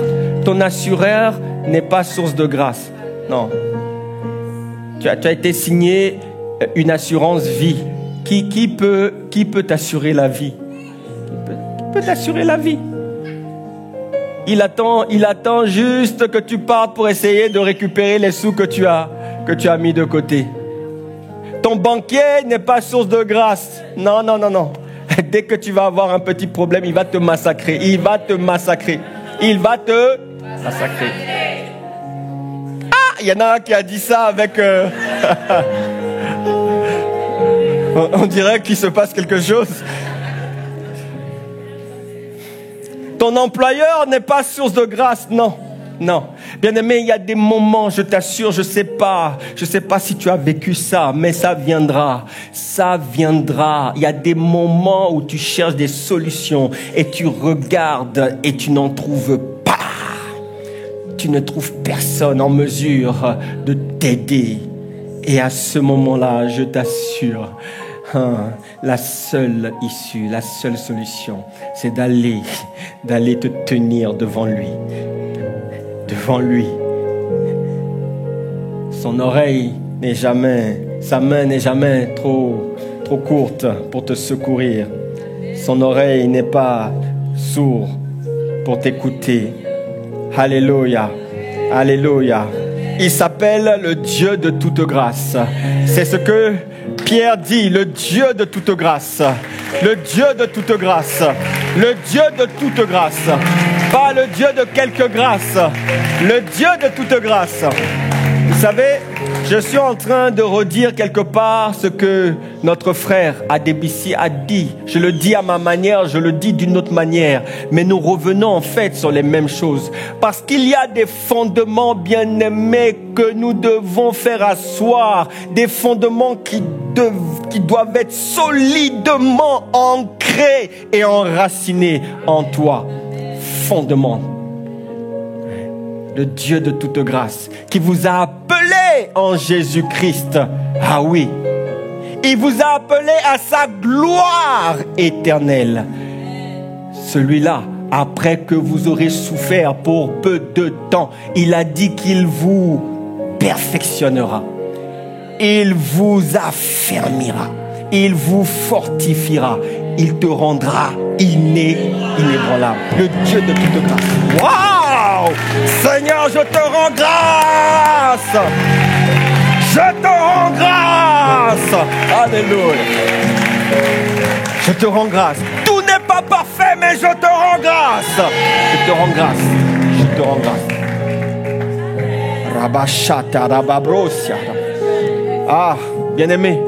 n'est pas source de grâce. Non. Tu as été signé une assurance vie. Qui peut t'assurer la vie? Qui peut t'assurer la vie? Il attend juste que tu partes pour essayer de récupérer les sous que tu as mis de côté. Ton banquier n'est pas source de grâce. Non. Dès que tu vas avoir un petit problème, il va te massacrer. Ah, il y en a un qui a dit ça avec... On dirait qu'il se passe quelque chose. Ton employeur n'est pas source de grâce, non. Bien-aimé, il y a des moments, je t'assure, je sais pas si tu as vécu ça, mais ça viendra. Il y a des moments où tu cherches des solutions et tu regardes et tu n'en trouves pas. Tu ne trouves personne en mesure de t'aider. Et à ce moment-là, je t'assure, la seule issue, la seule solution, c'est d'aller te tenir devant lui. Sa main n'est jamais trop courte pour te secourir. Son oreille n'est pas sourde pour t'écouter. Alléluia. Il s'appelle le Dieu de toute grâce. C'est ce que Pierre dit, le Dieu de toute grâce. Le Dieu de toute grâce. Le Dieu de toute grâce. Pas le Dieu de quelques grâces. Le Dieu de toute grâce. Vous savez, je suis en train de redire quelque part ce que notre frère Adébissi a dit. Je le dis à ma manière, je le dis d'une autre manière. Mais nous revenons en fait sur les mêmes choses. Parce qu'il y a des fondements bien-aimés que nous devons faire asseoir. Des fondements qui doivent être solidement ancrés et enracinés en toi. Fondement. Le Dieu de toute grâce qui vous a appelé en Jésus-Christ. Ah oui, il vous a appelé à sa gloire éternelle. Celui-là, après que vous aurez souffert pour peu de temps, il a dit qu'il vous perfectionnera. Il vous affermira. Il vous fortifiera. Il te rendra inébranlable. Le Dieu de toute grâce. Waouh! Seigneur, je te rends grâce. Je te rends grâce. Alléluia. Je te rends grâce. Tout n'est pas parfait, mais je te rends grâce. Je te rends grâce. Je te rends grâce. Rabashata, rababrosia. Ah, bien-aimé,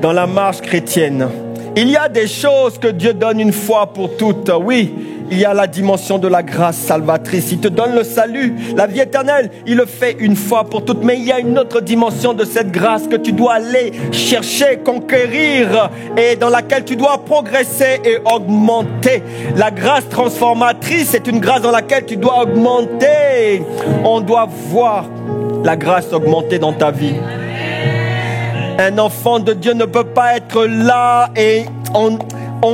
dans la marche chrétienne, il y a des choses que Dieu donne une fois pour toutes. Oui, il y a la dimension de la grâce salvatrice. Il te donne le salut, la vie éternelle. Il le fait une fois pour toutes. Mais il y a une autre dimension de cette grâce que tu dois aller chercher, conquérir et dans laquelle tu dois progresser et augmenter. La grâce transformatrice, c'est une grâce dans laquelle tu dois augmenter. On doit voir la grâce augmenter dans ta vie. Un enfant de Dieu ne peut pas être là et on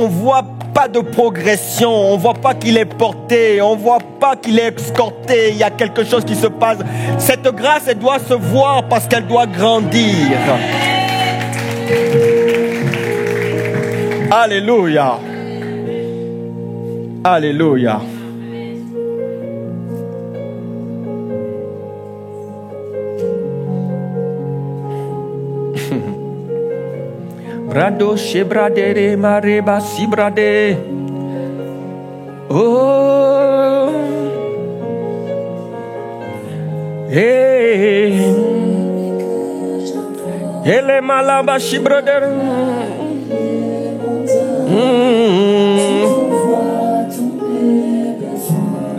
voit pas de progression, on voit pas qu'il est porté, on voit pas qu'il est escorté. Il y a quelque chose qui se passe. Cette grâce, elle doit se voir parce qu'elle doit grandir. Alléluia. Alléluia. Brado shebradere mareba sibrade. Oh, hey, ele malamba shi brother.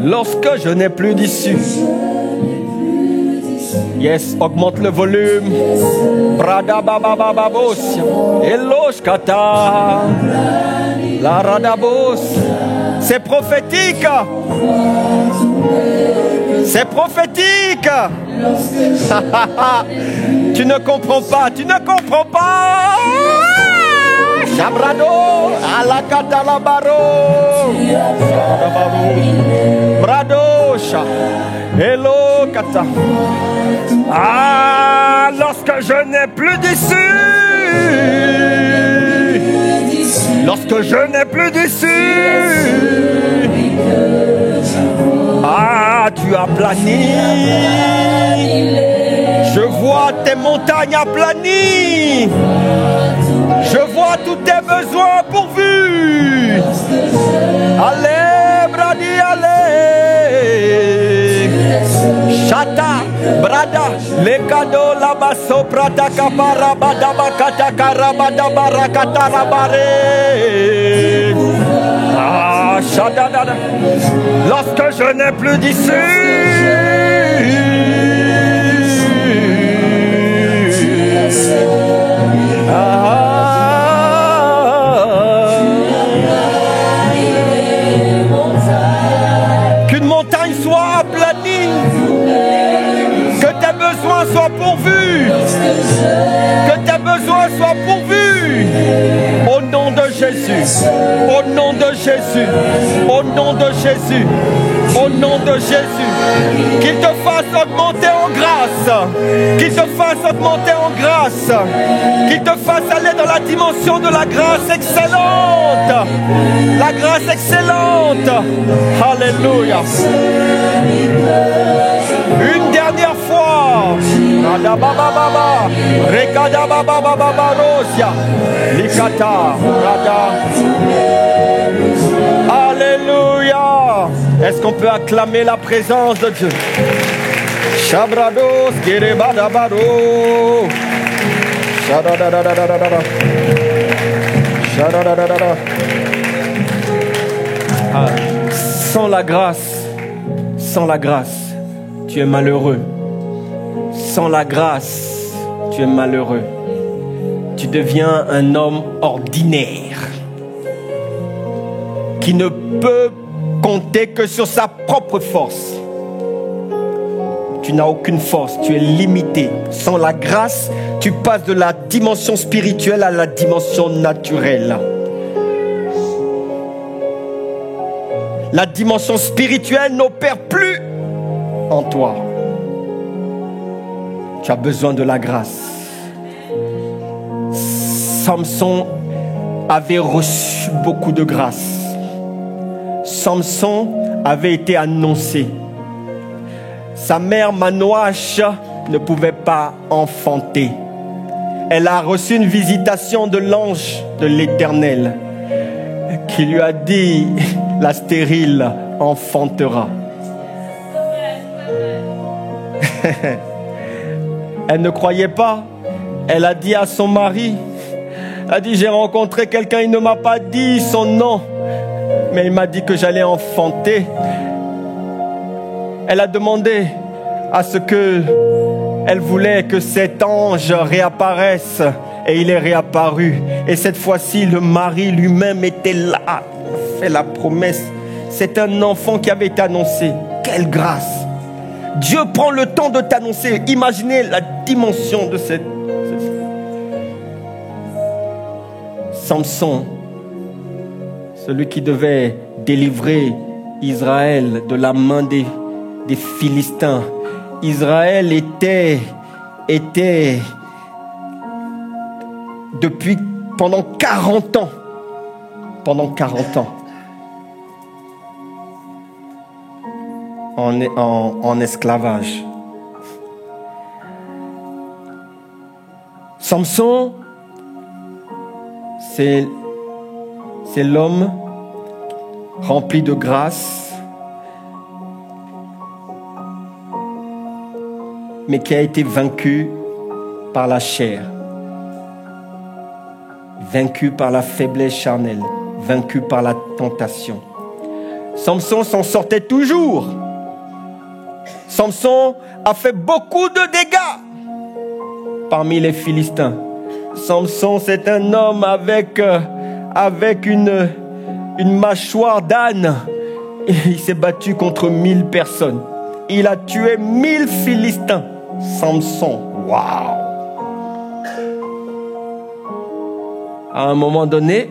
Lorsque je n'ai plus d'issue. Yes, augmente le volume. Brada baba baba bos. Elosh kata. La radabos. C'est prophétique. C'est prophétique. Tu ne comprends pas. Tu ne comprends pas. Shabrado. Alakata la baro. Bradosha. Hello kata. Ah, lorsque je n'ai plus d'issue. Lorsque je n'ai plus d'issue. Ah, tu aplanis. Je vois tes montagnes aplanies. Je vois tous tes besoins pourvus. Allez, bradi, allez. Chata, brada, les cadeaux là-bas, soprata, kapara, badabakata, karabada, barakata, rabare. Ah, chadadada. Lorsque je n'ai plus d'issue. Qu'une montagne soit aplanie, que tes besoins soient pourvus, que tes besoins soient pourvus, au nom de Jésus, au nom de Jésus, au nom de Jésus, au nom de Jésus, qu'il te fasse augmenter en grâce, qu'il te fasse augmenter en grâce, qu'il te fasse aller dans la dimension de la grâce excellente, la grâce excellente. Alléluia. Une dernière fois. Alléluia. Est-ce qu'on peut acclamer la présence de Dieu? Shabrados Gerebadabaro. Sans la grâce, tu es malheureux. Sans la grâce, tu es malheureux. Tu deviens un homme ordinaire qui ne peut compter que sur sa propre force. Tu n'as aucune force, tu es limité. Sans la grâce, tu passes de la dimension spirituelle à la dimension naturelle. La dimension spirituelle n'opère plus en toi. Tu as besoin de la grâce. Samson avait reçu beaucoup de grâce. Samson avait été annoncé. Sa mère Manoach ne pouvait pas enfanter. Elle a reçu une visitation de l'ange de l'Éternel qui lui a dit: la stérile enfantera. Elle ne croyait pas. Elle a dit à son mari, elle a dit: j'ai rencontré quelqu'un, il ne m'a pas dit son nom, mais il m'a dit que j'allais enfanter. Elle a demandé à ce que elle voulait que cet ange réapparaisse, et il est réapparu. Et cette fois-ci, le mari lui-même était là, il a fait la promesse. C'est un enfant qui avait été annoncé. Quelle grâce! Dieu prend le temps de t'annoncer. Imaginez la dimension de cette... Samson, celui qui devait délivrer Israël de la main des Philistins. Israël était depuis pendant 40 ans. Pendant 40 ans. En esclavage. Samson, c'est l'homme rempli de grâce, mais qui a été vaincu par la chair, vaincu par la faiblesse charnelle, vaincu par la tentation. Samson s'en sortait toujours. Samson a fait beaucoup de dégâts parmi les Philistins. Samson, c'est un homme avec une mâchoire d'âne. Il s'est battu contre 1000 personnes. Il a tué 1000 Philistins. Samson, waouh! À un moment donné,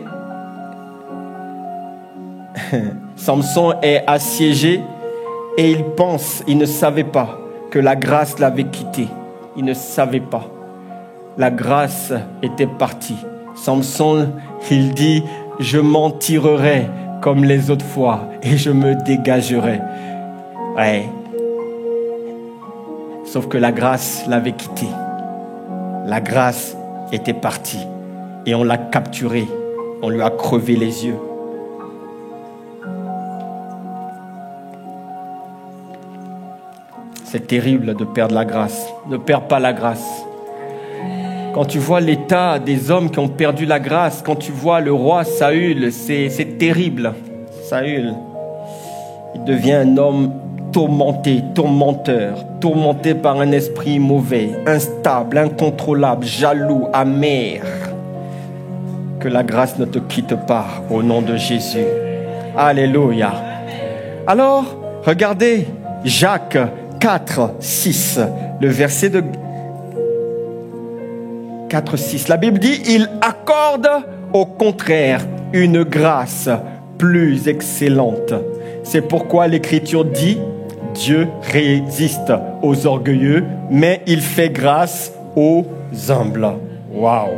Samson est assiégé et il ne savait pas que la grâce l'avait quitté. Il ne savait pas. La grâce était partie. Samson, il dit, je m'en tirerai comme les autres fois et je me dégagerai. Ouais. Sauf que la grâce l'avait quitté. La grâce était partie et on l'a capturé. On lui a crevé les yeux. C'est terrible de perdre la grâce. Ne perds pas la grâce. Quand tu vois l'état des hommes qui ont perdu la grâce, quand tu vois le roi Saül, c'est terrible. Saül, il devient un homme tourmenté, tourmenteur, tourmenté par un esprit mauvais, instable, incontrôlable, jaloux, amer. Que la grâce ne te quitte pas au nom de Jésus. Alléluia. Alors, regardez Jacques 4, 6, le verset de 4, 6. La Bible dit, il accorde au contraire une grâce plus excellente. C'est pourquoi l'Écriture dit, Dieu résiste aux orgueilleux, mais il fait grâce aux humbles. Waouh!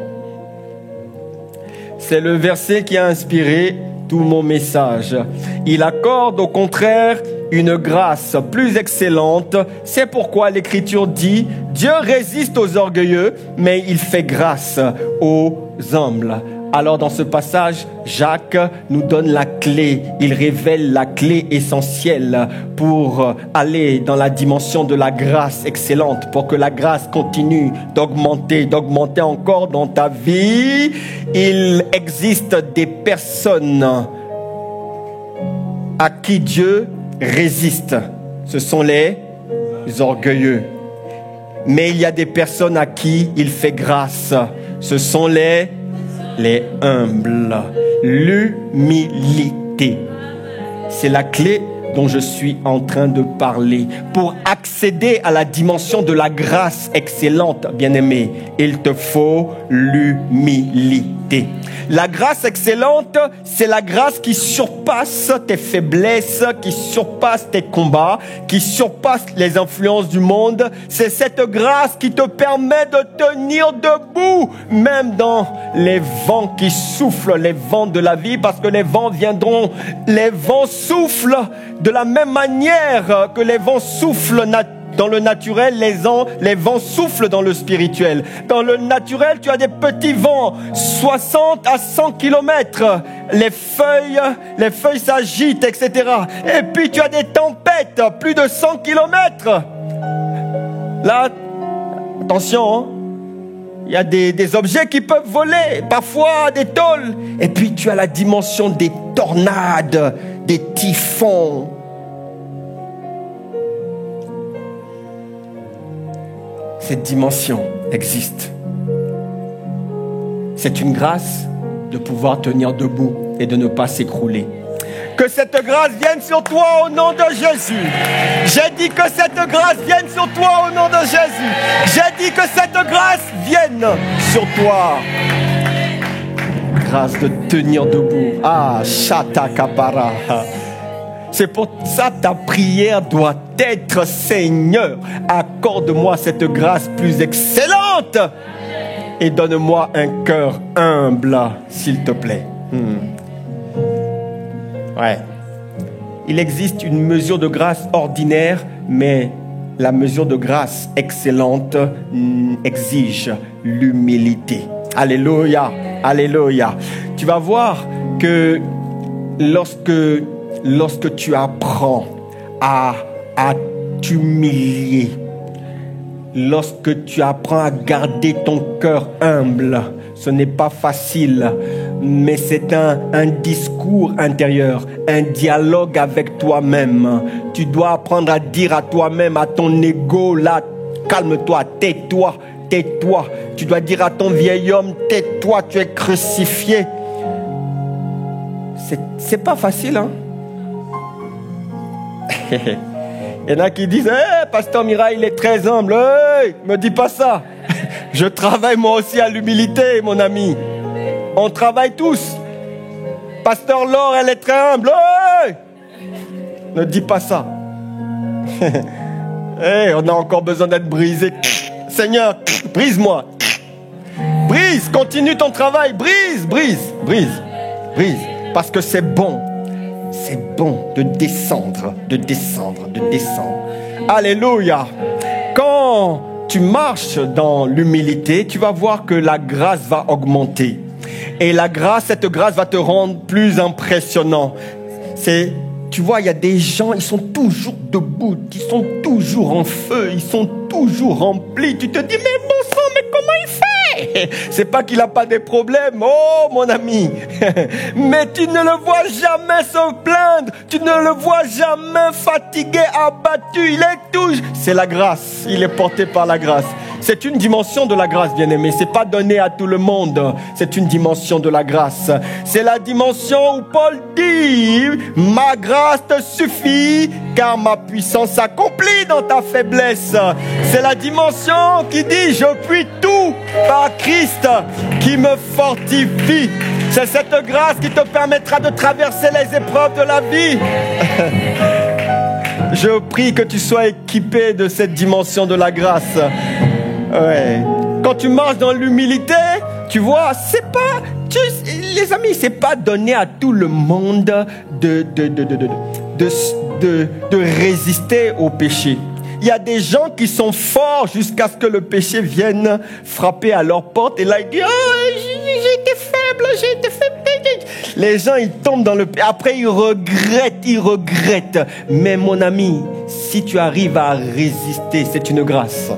C'est le verset qui a inspiré tout mon message. Il accorde au contraire une grâce plus excellente. C'est pourquoi l'Écriture dit, Dieu résiste aux orgueilleux, mais il fait grâce aux humbles. Alors dans ce passage, Jacques nous donne la clé. Il révèle la clé essentielle pour aller dans la dimension de la grâce excellente, pour que la grâce continue d'augmenter encore dans ta vie. Il existe des personnes à qui Dieu résiste. Ce sont les orgueilleux. Mais il y a des personnes à qui il fait grâce. Ce sont les humbles. L'humilité. C'est la clé dont je suis en train de parler. Pour accéder à la dimension de la grâce excellente, bien-aimé, il te faut l'humilité. La grâce excellente, c'est la grâce qui surpasse tes faiblesses, qui surpasse tes combats, qui surpasse les influences du monde. C'est cette grâce qui te permet de tenir debout, même dans les vents qui soufflent, les vents de la vie, parce que les vents viendront, les vents soufflent de la même manière que les vents soufflent dans le naturel, les vents soufflent dans le spirituel. Dans le naturel, tu as des petits vents, 60 à 100 km. Les feuilles s'agitent, etc. Et puis tu as des tempêtes, plus de 100 km. Là, attention, hein. Il y a des objets qui peuvent voler, parfois des tôles. Et puis tu as la dimension des tornades, des typhons. Cette dimension existe. C'est une grâce de pouvoir tenir debout et de ne pas s'écrouler. Que cette grâce vienne sur toi au nom de Jésus. J'ai dit que cette grâce vienne sur toi au nom de Jésus. J'ai dit que cette grâce vienne sur toi. Grâce de tenir debout. Ah, Shata Kapara. C'est pour ça ta prière doit être, Seigneur, accorde-moi cette grâce plus excellente et donne-moi un cœur humble, s'il te plaît. Ouais. Il existe une mesure de grâce ordinaire, mais la mesure de grâce excellente exige l'humilité. Alléluia, alléluia. Tu vas voir que lorsque lorsque tu apprends à t'humilier, lorsque tu apprends à garder ton cœur humble, ce n'est pas facile, mais c'est un discours intérieur, un dialogue avec toi-même. Tu dois apprendre à dire à toi-même, à ton ego, là, calme-toi, tais-toi, tais-toi. Tu dois dire à ton vieil homme, tais-toi, tu es crucifié. C'est pas facile, hein? Il y en a qui disent, hey, Pasteur Mira, il est très humble. Hey, me dis pas ça. Je travaille moi aussi à l'humilité, mon ami. On travaille tous. Pasteur Laure, elle est très humble. Hey, ne dis pas ça. Hey, on a encore besoin d'être brisé. Seigneur, brise-moi. Brise, continue ton travail. Brise, brise, brise, brise. Parce que c'est bon. C'est bon de descendre, de descendre, de descendre. Alléluia. Quand tu marches dans l'humilité, tu vas voir que la grâce va augmenter. Et la grâce, cette grâce va te rendre plus impressionnant. Tu vois, il y a des gens, ils sont toujours debout, ils sont toujours en feu, ils sont toujours remplis. Tu te dis, mais bon sang, mais comment il fait? C'est pas qu'il n'a pas des problèmes, oh mon ami. Mais tu ne le vois jamais se plaindre, tu ne le vois jamais fatigué, abattu. Il est toujours... C'est la grâce, il est porté par la grâce. C'est une dimension de la grâce, bien-aimé. C'est pas donné à tout le monde. C'est une dimension de la grâce. C'est la dimension où Paul dit, ma grâce te suffit, car ma puissance s'accomplit dans ta faiblesse. C'est la dimension qui dit, je puis tout par Christ qui me fortifie. C'est cette grâce qui te permettra de traverser les épreuves de la vie. Je prie que tu sois équipé de cette dimension de la grâce. Ouais. Quand tu marches dans l'humilité, tu vois, c'est pas, les amis, c'est pas donné à tout le monde de résister au péché. Il y a des gens qui sont forts jusqu'à ce que le péché vienne frapper à leur porte et là ils disent, oh, j'ai été faible. Les gens ils tombent dans le péché. Après ils regrettent. Mais mon ami, si tu arrives à résister, c'est une grâce.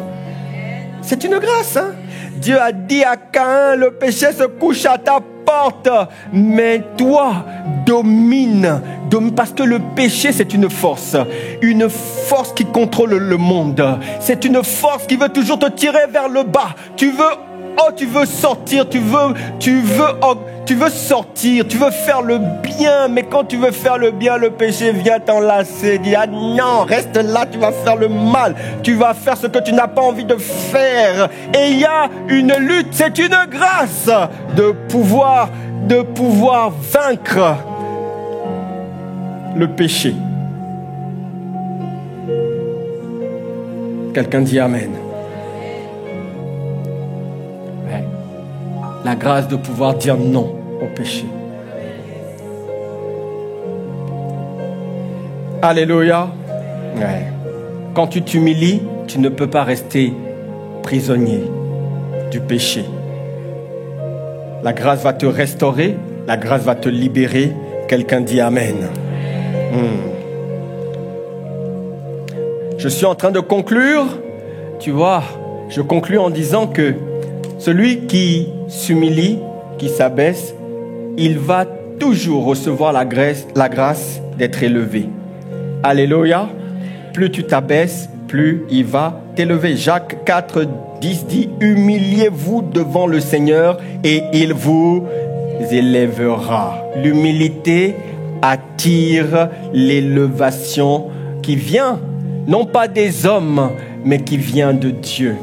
C'est une grâce, hein? Dieu a dit à Caïn, le péché se couche à ta porte, mais toi, domine, parce que le péché, c'est une force qui contrôle le monde. C'est une force qui veut toujours te tirer vers le bas. Tu veux sortir, tu veux sortir, tu veux faire le bien, mais quand tu veux faire le bien, le péché vient t'enlacer, dit ah non, reste là, tu vas faire le mal, tu vas faire ce que tu n'as pas envie de faire. Et il y a une lutte, c'est une grâce de pouvoir vaincre le péché. Quelqu'un dit amen. La grâce de pouvoir dire non au péché. Alléluia. Ouais. Quand tu t'humilies, tu ne peux pas rester prisonnier du péché. La grâce va te restaurer, la grâce va te libérer. Quelqu'un dit amen. Je suis en train de conclure. Tu vois, je conclue en disant que celui qui s'humilie, qui s'abaisse, il va toujours recevoir la grâce d'être élevé. Alléluia. Plus tu t'abaisses, plus il va t'élever. Jacques 4, 10 dit, humiliez-vous devant le Seigneur et il vous élèvera. L'humilité attire l'élévation qui vient, non pas des hommes, mais qui vient de Dieu.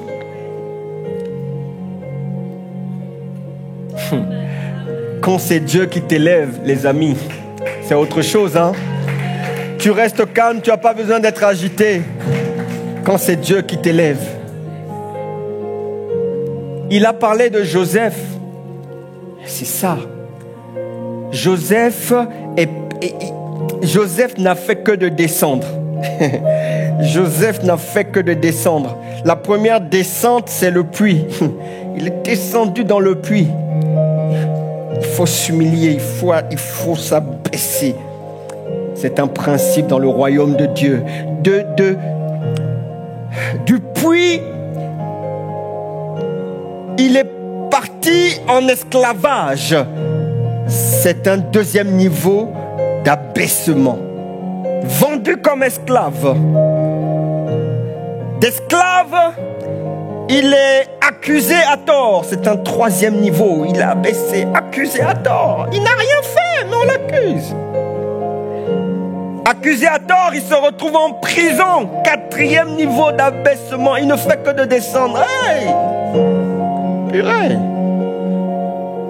Quand c'est Dieu qui t'élève, les amis, c'est autre chose, hein? Tu restes calme, tu n'as pas besoin d'être agité. Quand c'est Dieu qui t'élève. Il a parlé de Joseph. C'est ça. Joseph n'a fait que de descendre. Joseph n'a fait que de descendre. La première descente, c'est le puits. Il est descendu dans le puits. Il faut s'humilier, il faut s'abaisser. C'est un principe dans le royaume de Dieu. Du puits, il est parti en esclavage. C'est un deuxième niveau d'abaissement. Vendu comme esclave. D'esclave, il est accusé à tort. C'est un troisième niveau. Il a abaissé, accusé à tort. Il n'a rien fait, mais on l'accuse. Accusé à tort, il se retrouve en prison. Quatrième niveau d'abaissement. Il ne fait que de descendre. Hey! Purée!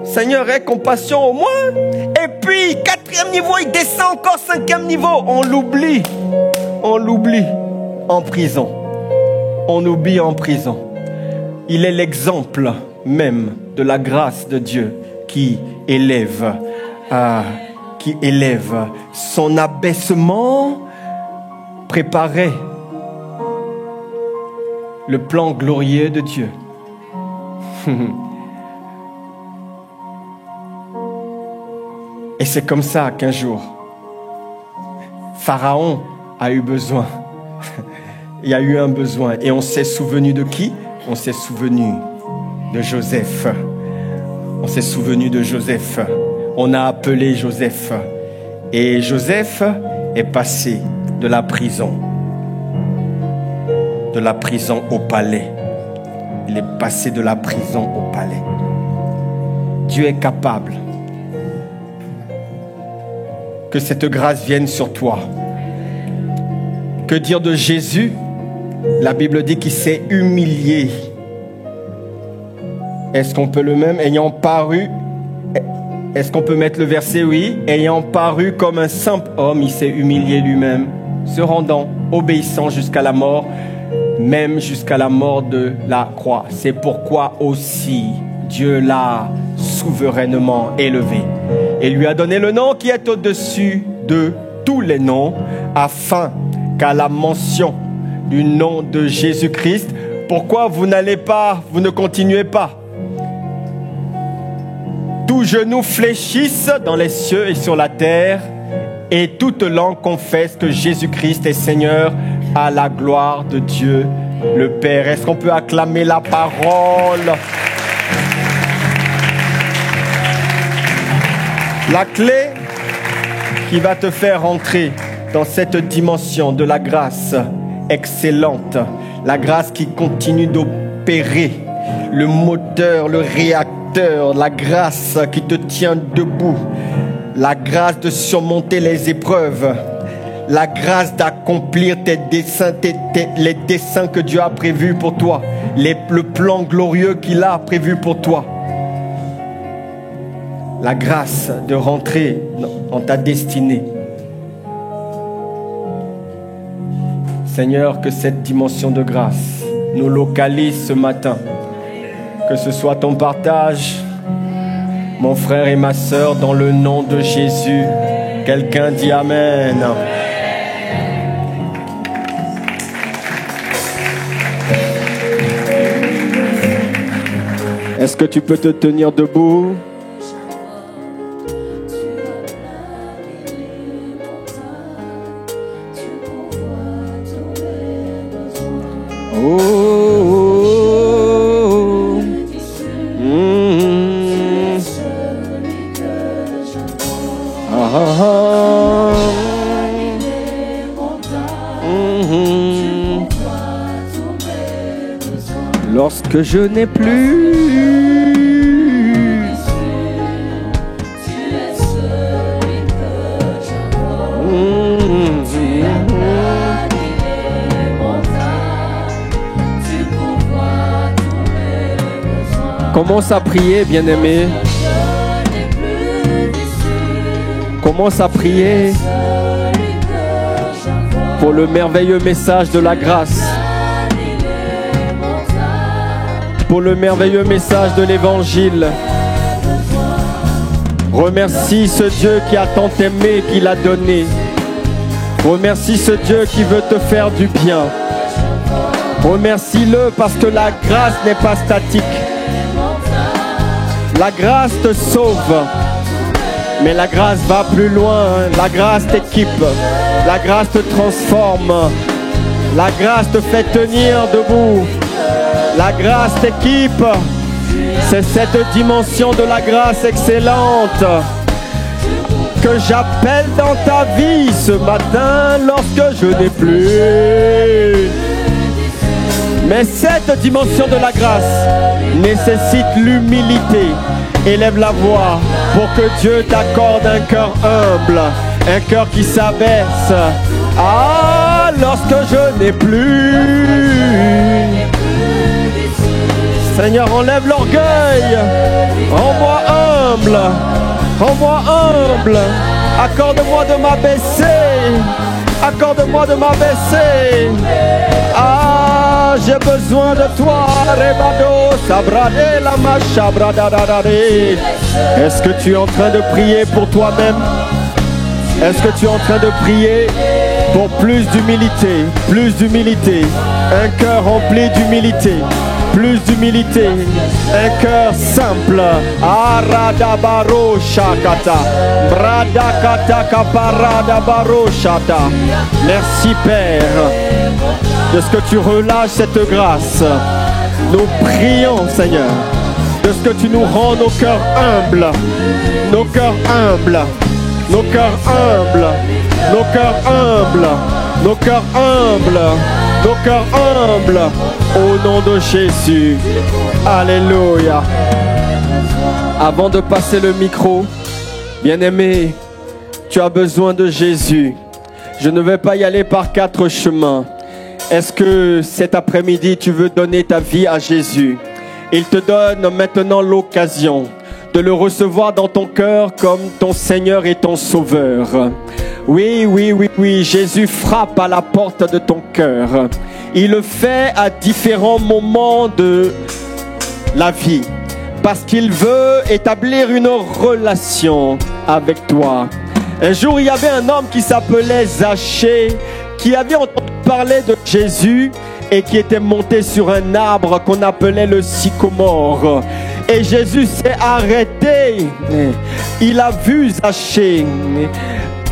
Seigneur, aie compassion au moins. Et puis, quatrième niveau, il descend encore, cinquième niveau. On l'oublie. On l'oublie en prison. On oublie en prison. Il est l'exemple même de la grâce de Dieu qui élève son abaissement, préparait le plan glorieux de Dieu. Et c'est comme ça qu'un jour, Pharaon a eu besoin. Il y a eu un besoin. Et on s'est souvenu de qui? On s'est souvenu de Joseph. On s'est souvenu de Joseph. On a appelé Joseph. Et Joseph est passé de la prison au palais. Il est passé de la prison au palais. Dieu est capable. Que cette grâce vienne sur toi. Que dire de Jésus? La Bible dit qu'il s'est humilié. Est-ce qu'on peut le même? Ayant paru... Est-ce qu'on peut mettre le verset? Oui. Ayant paru comme un simple homme, il s'est humilié lui-même, se rendant, obéissant jusqu'à la mort, même jusqu'à la mort de la croix. C'est pourquoi aussi Dieu l'a souverainement élevé et lui a donné le nom qui est au-dessus de tous les noms, afin qu'à la mention du nom de Jésus-Christ, pourquoi vous ne continuez pas? Tout genou fléchisse dans les cieux et sur la terre, et toute langue confesse que Jésus-Christ est Seigneur, à la gloire de Dieu le Père. Est-ce qu'on peut acclamer la parole? La clé qui va te faire entrer dans cette dimension de la grâce excellente, la grâce qui continue d'opérer, le moteur, le réacteur, la grâce qui te tient debout, la grâce de surmonter les épreuves, la grâce d'accomplir tes desseins, les desseins que Dieu a prévus pour toi, le plan glorieux qu'il a prévu pour toi, la grâce de rentrer dans ta destinée. Seigneur, que cette dimension de grâce nous localise ce matin. Que ce soit ton partage, mon frère et ma sœur, dans le nom de Jésus. Quelqu'un dit Amen. Est-ce que tu peux te tenir debout? Lorsque je n'ai plus, commence à prier, bien-aimé. Commence à prier pour le merveilleux message de la grâce, pour le merveilleux message de l'évangile. Remercie ce Dieu qui a tant aimé, qui l'a donné. Remercie ce Dieu qui veut te faire du bien. Remercie-le parce que la grâce n'est pas statique. La grâce te sauve. Mais la grâce va plus loin. La grâce t'équipe. La grâce te transforme. La grâce te fait tenir debout. La grâce t'équipe. C'est cette dimension de la grâce excellente que j'appelle dans ta vie ce matin lorsque je n'ai plus. Mais cette dimension de la grâce nécessite l'humilité. Élève la voix pour que Dieu t'accorde un cœur humble, un cœur qui s'abaisse. Ah, lorsque je n'ai plus. Seigneur, enlève l'orgueil. Rends-moi humble. Rends-moi humble. Accorde-moi de m'abaisser. Accorde-moi de m'abaisser. Ah, j'ai besoin de toi. Rebado, sabrade, la macha, bradadadade. Est-ce que tu es en train de prier pour toi-même? Est-ce que tu es en train de prier pour plus d'humilité? Plus d'humilité. Un cœur rempli d'humilité. Plus d'humilité, un cœur simple. Aradabaro shakata, bradakata kaparadabaro shata. Merci Père de ce que tu relâches cette grâce. Nous prions Seigneur de ce que tu nous rends nos cœurs humbles, nos cœurs humbles, nos cœurs humbles, nos cœurs humbles, nos cœurs humbles. Nos cœurs humbles, au nom de Jésus. Alléluia. Avant de passer le micro, bien-aimé, tu as besoin de Jésus. Je ne vais pas y aller par 4 chemins. Est-ce que cet après-midi, tu veux donner ta vie à Jésus? Il te donne maintenant l'occasion de le recevoir dans ton cœur comme ton Seigneur et ton Sauveur. Oui, oui, oui, oui, Jésus frappe à la porte de ton cœur. Il le fait à différents moments de la vie parce qu'il veut établir une relation avec toi. Un jour, il y avait un homme qui s'appelait Zachée, qui avait entendu parler de Jésus et qui était monté sur un arbre qu'on appelait le sycomore. Et Jésus s'est arrêté. Il a vu Zachée.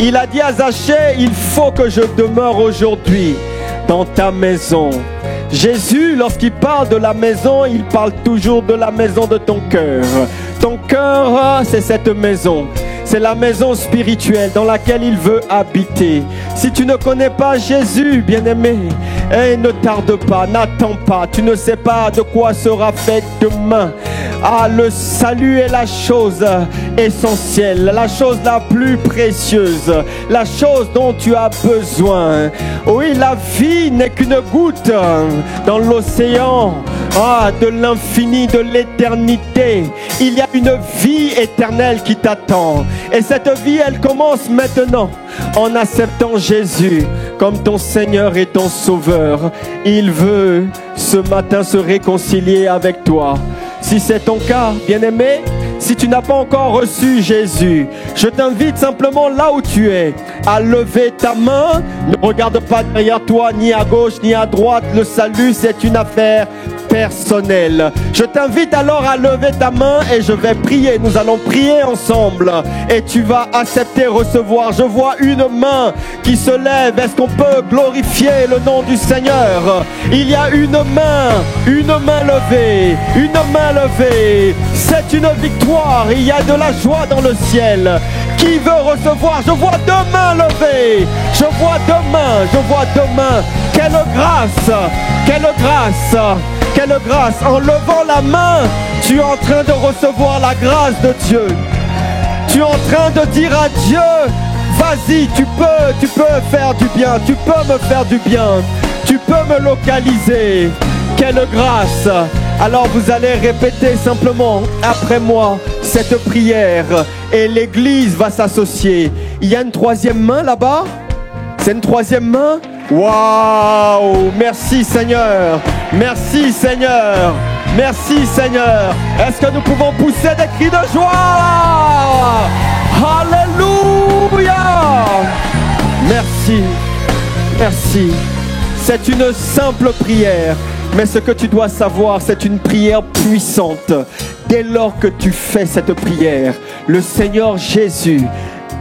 Il a dit à Zachée, il faut que je demeure aujourd'hui dans ta maison. Jésus, lorsqu'il parle de la maison, il parle toujours de la maison de ton cœur. Ton cœur, c'est cette maison. C'est la maison spirituelle dans laquelle il veut habiter. Si tu ne connais pas Jésus, bien-aimé, ne tarde pas, n'attends pas. Tu ne sais pas de quoi sera fait demain. Ah, le salut est la chose essentielle, la chose la plus précieuse, la chose dont tu as besoin. Oui, la vie n'est qu'une goutte dans l'océan de l'infini, de l'éternité. Il y a une vie éternelle qui t'attend. Et cette vie, elle commence maintenant en acceptant Jésus comme ton Seigneur et ton Sauveur. Il veut ce matin se réconcilier avec toi. Si c'est ton cas, bien-aimé, si tu n'as pas encore reçu Jésus, je t'invite simplement là où tu es à lever ta main. Ne regarde pas derrière toi, ni à gauche, ni à droite. Le salut, c'est une affaire personnelle. Je t'invite alors à lever ta main et je vais prier. Nous allons prier ensemble et tu vas accepter, recevoir. Je vois une main qui se lève. Est-ce qu'on peut glorifier le nom du Seigneur? Il y a une main levée, une main levée. C'est une victoire. Il y a de la joie dans le ciel. Qui veut recevoir? Je vois 2 mains levées. Je vois 2 mains. Je vois 2 mains. Quelle grâce! Quelle grâce! Quelle grâce! En levant la main, tu es en train de recevoir la grâce de Dieu. Tu es en train de dire à Dieu, vas-y, tu peux faire du bien. Tu peux me faire du bien. Tu peux me localiser. Quelle grâce! Alors vous allez répéter simplement après moi cette prière et l'église va s'associer. Il y a une 3e main là-bas? C'est une 3e main? Waouh! Merci Seigneur! Merci Seigneur! Merci Seigneur! Est-ce que nous pouvons pousser des cris de joie? Alléluia! Merci! Merci! C'est une simple prière. Mais ce que tu dois savoir, c'est une prière puissante, dès lors que tu fais cette prière, le Seigneur Jésus,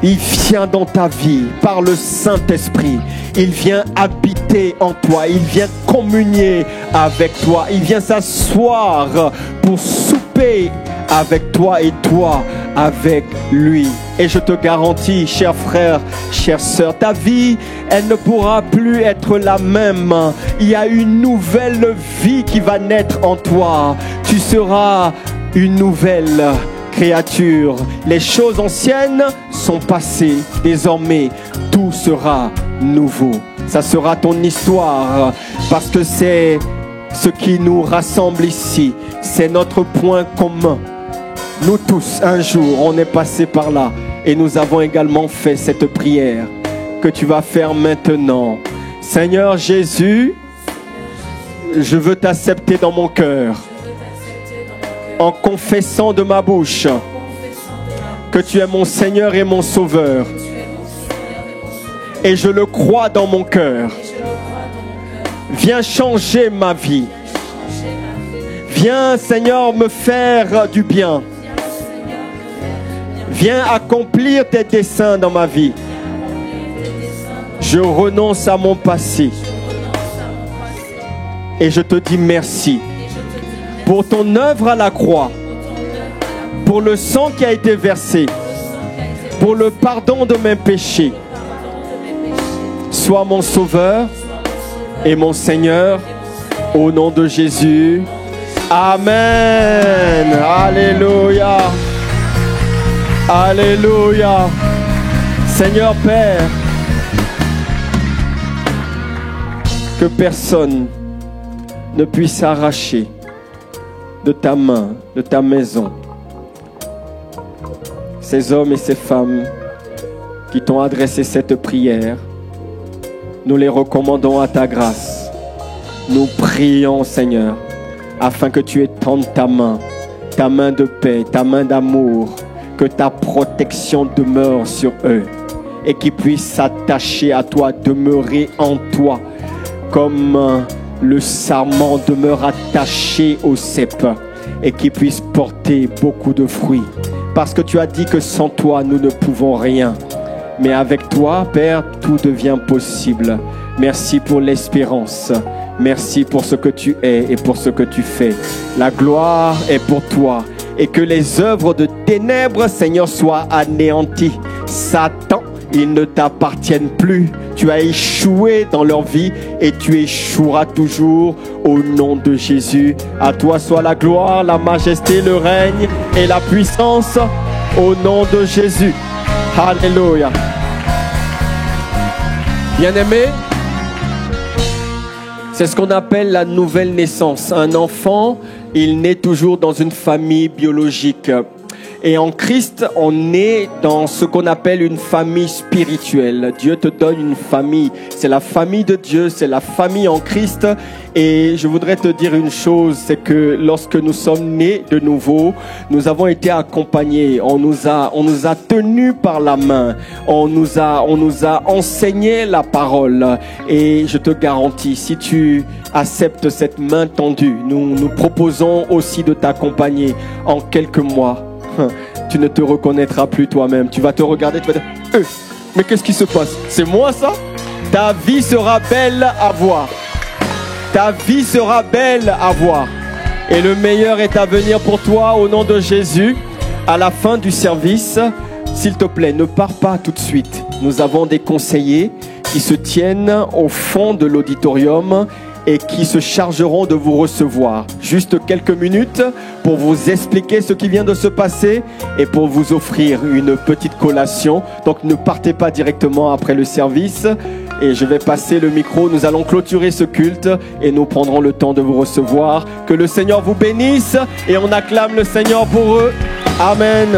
il vient dans ta vie par le Saint-Esprit. Il vient habiter en toi. Il vient communier avec toi. Il vient s'asseoir pour souper avec toi et toi avec lui. Et je te garantis, cher frère, chère sœur, ta vie, elle ne pourra plus être la même. Il y a une nouvelle vie qui va naître en toi. Tu seras une nouvelle créature. Les choses anciennes sont passées. Désormais, tout sera nouveau. Ça sera ton histoire, parce que c'est ce qui nous rassemble ici. C'est notre point commun. Nous tous, un jour, on est passé par là et nous avons également fait cette prière que tu vas faire maintenant. Seigneur Jésus, je veux t'accepter dans mon cœur en confessant de ma bouche que tu es mon Seigneur et mon Sauveur. Et je le crois dans mon cœur. Viens changer ma vie. Viens, Seigneur, me faire du bien. Viens accomplir tes desseins dans ma vie. Je renonce à mon passé. Et je te dis merci pour ton œuvre à la croix, pour le sang qui a été versé, pour le pardon de mes péchés. Sois mon Sauveur et mon Seigneur, au nom de Jésus. Amen. Alléluia. Alléluia. Seigneur Père, que personne ne puisse arracher de ta main, de ta maison, ces hommes et ces femmes qui t'ont adressé cette prière. Nous les recommandons à ta grâce. Nous prions, Seigneur, afin que tu étendes ta main de paix, ta main d'amour, que ta protection demeure sur eux et qu'ils puissent s'attacher à toi, demeurer en toi, comme le sarment demeure attaché au cep, et qu'ils puissent porter beaucoup de fruits. Parce que tu as dit que sans toi, nous ne pouvons rien. Mais avec toi, Père, tout devient possible. Merci pour l'espérance. Merci pour ce que tu es et pour ce que tu fais. La gloire est pour toi. Et que les œuvres de ténèbres, Seigneur, soient anéanties. Satan, ils ne t'appartiennent plus. Tu as échoué dans leur vie et tu échoueras toujours au nom de Jésus. À toi soit la gloire, la majesté, le règne et la puissance au nom de Jésus. Alléluia. Bien-aimé, c'est ce qu'on appelle la nouvelle naissance. Un enfant, il naît toujours dans une famille biologique. Et en Christ, on est dans ce qu'on appelle une famille spirituelle. Dieu te donne une famille. C'est la famille de Dieu, c'est la famille en Christ. Et je voudrais te dire une chose, c'est que lorsque nous sommes nés de nouveau, nous avons été accompagnés. On nous a tenus par la main. On nous a enseigné la parole. Et je te garantis, si tu acceptes cette main tendue, nous proposons aussi de t'accompagner en quelques mois. Tu ne te reconnaîtras plus toi-même. Tu vas te regarder, tu vas dire mais qu'est-ce qui se passe? C'est moi ça? Ta vie sera belle à voir. Ta vie sera belle à voir. Et le meilleur est à venir pour toi au nom de Jésus. À la fin du service, s'il te plaît, ne pars pas tout de suite. Nous avons des conseillers qui se tiennent au fond de l'auditorium et qui se chargeront de vous recevoir. Juste quelques minutes pour vous expliquer ce qui vient de se passer et pour vous offrir une petite collation. Donc ne partez pas directement après le service et je vais passer le micro. Nous allons clôturer ce culte et nous prendrons le temps de vous recevoir. Que le Seigneur vous bénisse et on acclame le Seigneur pour eux. Amen.